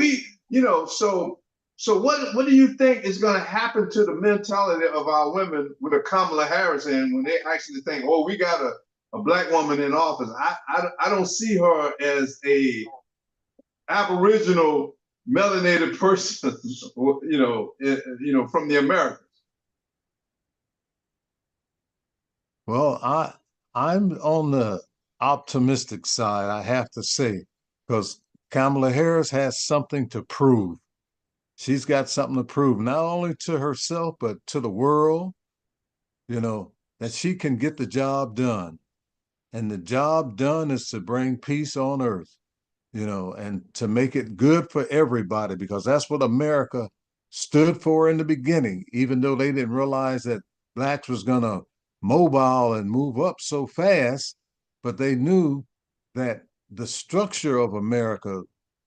B: so what do you think is going to happen to the mentality of our women with a Kamala Harris in when they actually think, oh, we got a black woman in office? I don't see her as a Aboriginal melanated person, from the Americas.
C: Well, I'm on the optimistic side, I have to say, because Kamala Harris has something to prove. She's got something to prove, not only to herself, but to the world, that she can get the job done. And the job done is to bring peace on earth, and to make it good for everybody, because that's what America stood for in the beginning, even though they didn't realize that blacks was going to mobile and move up so fast, but they knew that the structure of America,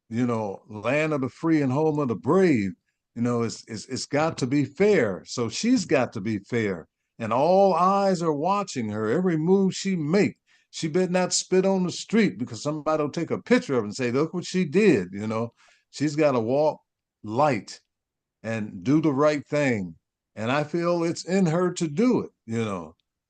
C: land of the free and home of the brave, it's got to be fair. So she's got to be fair. And all eyes are watching her. Every move she make, she better not spit on the street, because somebody will take a picture of it and say, look what she did. She's got to walk light and do the right thing. And I feel it's in her to do it.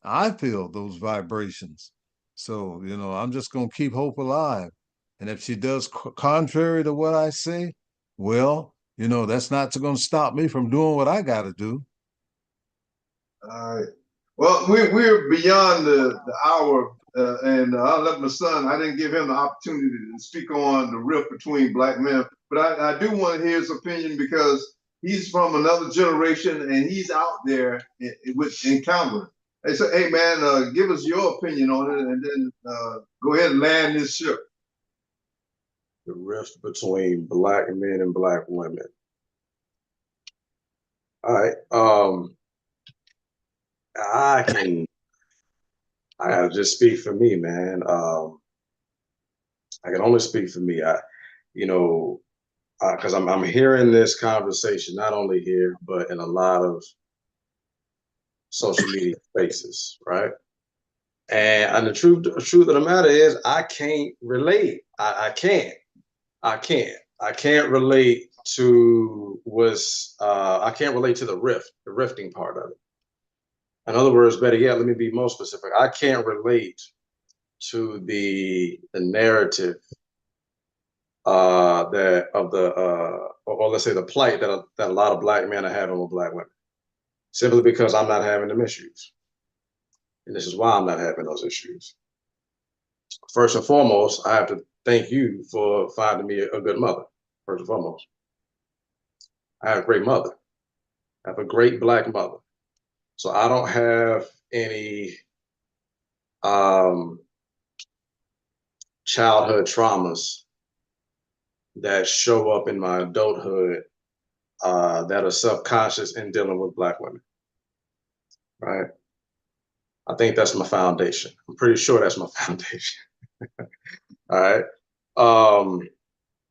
C: I feel those vibrations. So, I'm just going to keep hope alive. And if she does contrary to what I say, well, that's not going to stop me from doing what I got to do.
B: All right. Well, we're beyond the hour, and I left my son. I didn't give him the opportunity to speak on the rift between black men, but I do want to hear his opinion, because he's from another generation and he's out there with encountering. Hey, so, hey man, give us your opinion on it, and then go ahead and land this ship.
A: The rift between black men and black women. All right. I gotta just speak for me, man. I can only speak for me. Because I'm hearing this conversation not only here but in a lot of social media spaces, right? And the truth of the matter is, I can't relate. I can't. I can't relate to I can't relate to the rifting part of it. In other words, better yet, let me be more specific. I can't relate to the narrative that of the or let's say the plight that a lot of black men are having with black women, simply because I'm not having them issues, and this is why I'm not having those issues. First and foremost, I have to thank you for finding me a good mother. First and foremost, I have a great mother. I have a great black mother, so I don't have any um, childhood traumas that show up in my adulthood that are subconscious in dealing with black women, right? I think that's my foundation. I'm pretty sure that's my foundation. All right.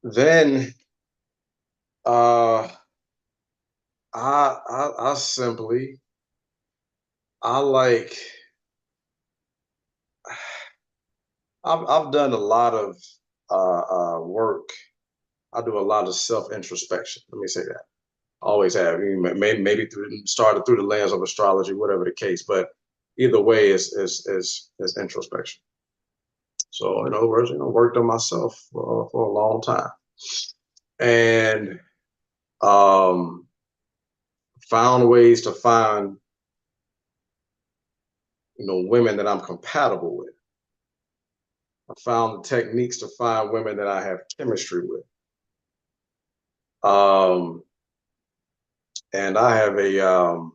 A: Then uh, I simply I like I've done a lot of work. I do a lot of self introspection. Let me say that. Always have. Maybe started through the lens of astrology, whatever the case. But either way, is introspection. So in other words, worked on myself for a long time, and um, found ways to find women that I'm compatible with. I found the techniques to find women that I have chemistry with. And I have a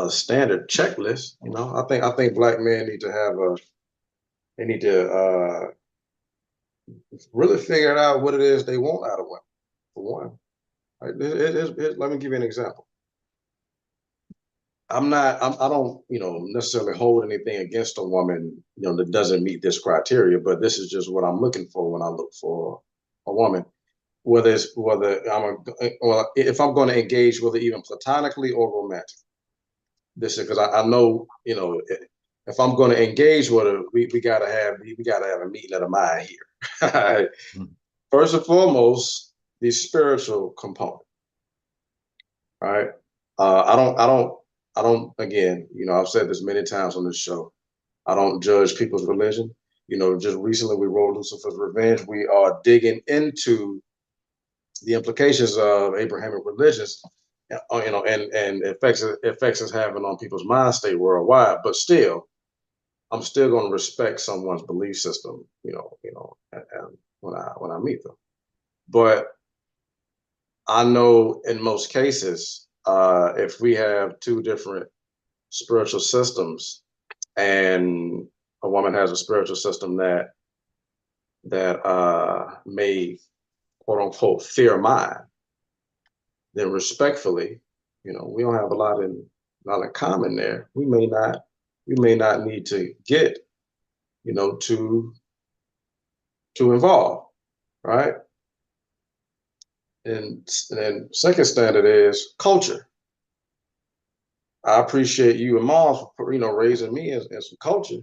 A: standard checklist. I think black men need to have they need to really figure out what it is they want out of women. For one, right? Let me give you an example. I don't necessarily hold anything against a woman that doesn't meet this criteria, but this is just what I'm looking for when I look for a woman. Whether if I'm going to engage with her even platonically or romantic. This is because I know if I'm going to engage with her, we gotta have a meeting of the mind here. First and foremost, the spiritual component. All right. I don't. Again, I've said this many times on this show. I don't judge people's religion. Just recently we wrote Lucifer's Revenge. We are digging into the implications of Abrahamic religions, and effects it's having on people's mind state worldwide. But still, I'm still going to respect someone's belief system, and when I meet them. But I know in most cases, if we have two different spiritual systems, and a woman has a spiritual system that may quote unquote fear mine, then respectfully, we don't have a lot in common there. We may not need to get to involve, right? And then second standard is culture. I appreciate you and mom for raising me in some culture,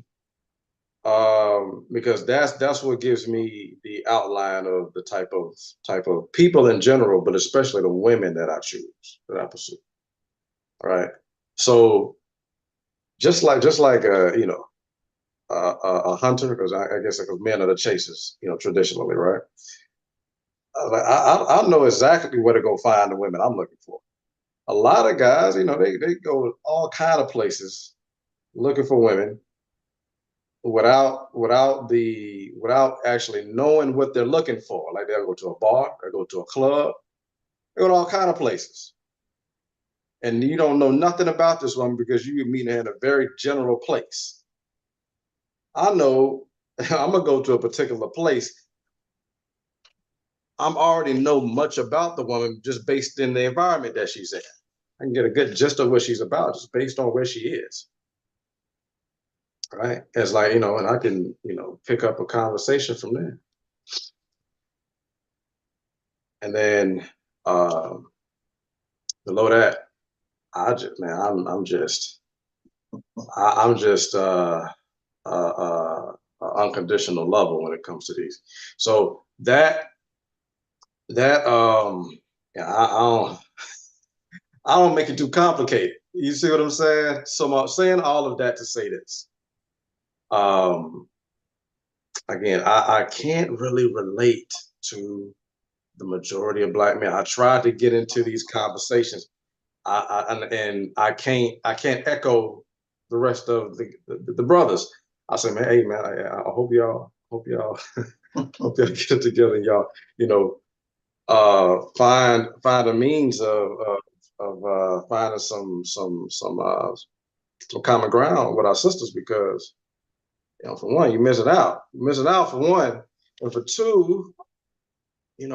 A: because that's what gives me the outline of the type of people in general, but especially the women that I choose, that I pursue. All right. So just like a hunter, because I guess because men are the chasers, traditionally, right? I know exactly where to go find the women I'm looking for. A lot of guys, they go all kind of places looking for women without actually knowing what they're looking for. Like they'll go to a bar, they go to a club, they go to all kind of places, and you don't know nothing about this woman because you meet her in a very general place. I know I'm gonna go to a particular place. I'm already know much about the woman just based in the environment that she's in. I can get a good gist of what she's about just based on where she is. Right? It's like, and I can, pick up a conversation from there. And then below that, I just man, I'm just uh unconditional lover when it comes to these. So yeah, I don't make it too complicated. You see what I'm saying? So I'm saying all of that to say this. Again, I can't really relate to the majority of black men. I tried to get into these conversations. And I can't echo the rest of the brothers. I say, man, hey man, I hope y'all hope y'all get it together, and y'all, find a means of finding some common ground with our sisters, because for one, you miss it out. You miss it out for one, and for two, we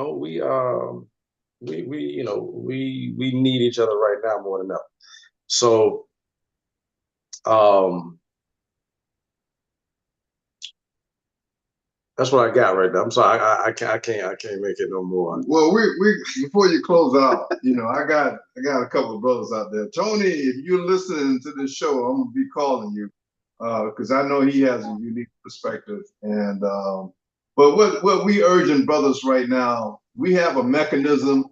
A: need each other right now more than ever. So that's what I got right now. I'm sorry, I can't make it no more.
B: Well, we before you close out, I got a couple of brothers out there. Tony, if you're listening to this show, I'm gonna be calling you because I know he has a unique perspective. And but what we urging brothers right now, we have a mechanism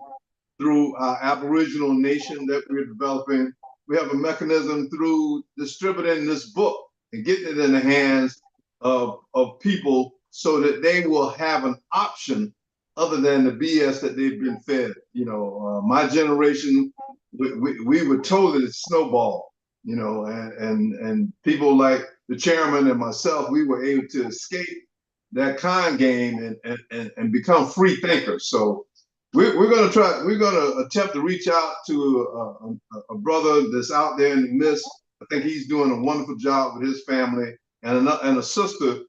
B: through our Aboriginal nation that we're developing. We have a mechanism through distributing this book and getting it in the hands of people so that they will have an option other than the BS that they've been fed. My generation, we were told that it's snowball, and people like the chairman and myself, we were able to escape that con game and become free thinkers. So we're going to attempt to reach out to a brother that's out there in the midst. I think he's doing a wonderful job with his family, and a sister,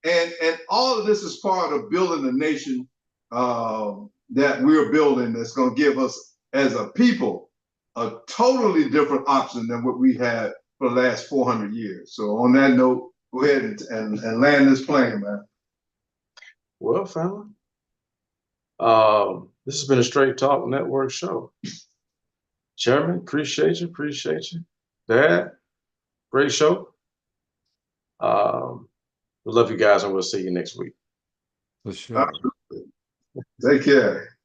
B: and all of this is part of building a nation that we're building, that's going to give us as a people a totally different option than what we had for the last 400 years. So on that note, go ahead and land this plane, man.
A: Well, family, this has been a Straight Talk Network show. Chairman, appreciate you. Dad, great show. We love you guys, and we'll see you next week.
C: For sure.
B: Take care.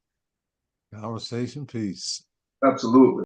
C: Conversation, peace.
B: Absolutely.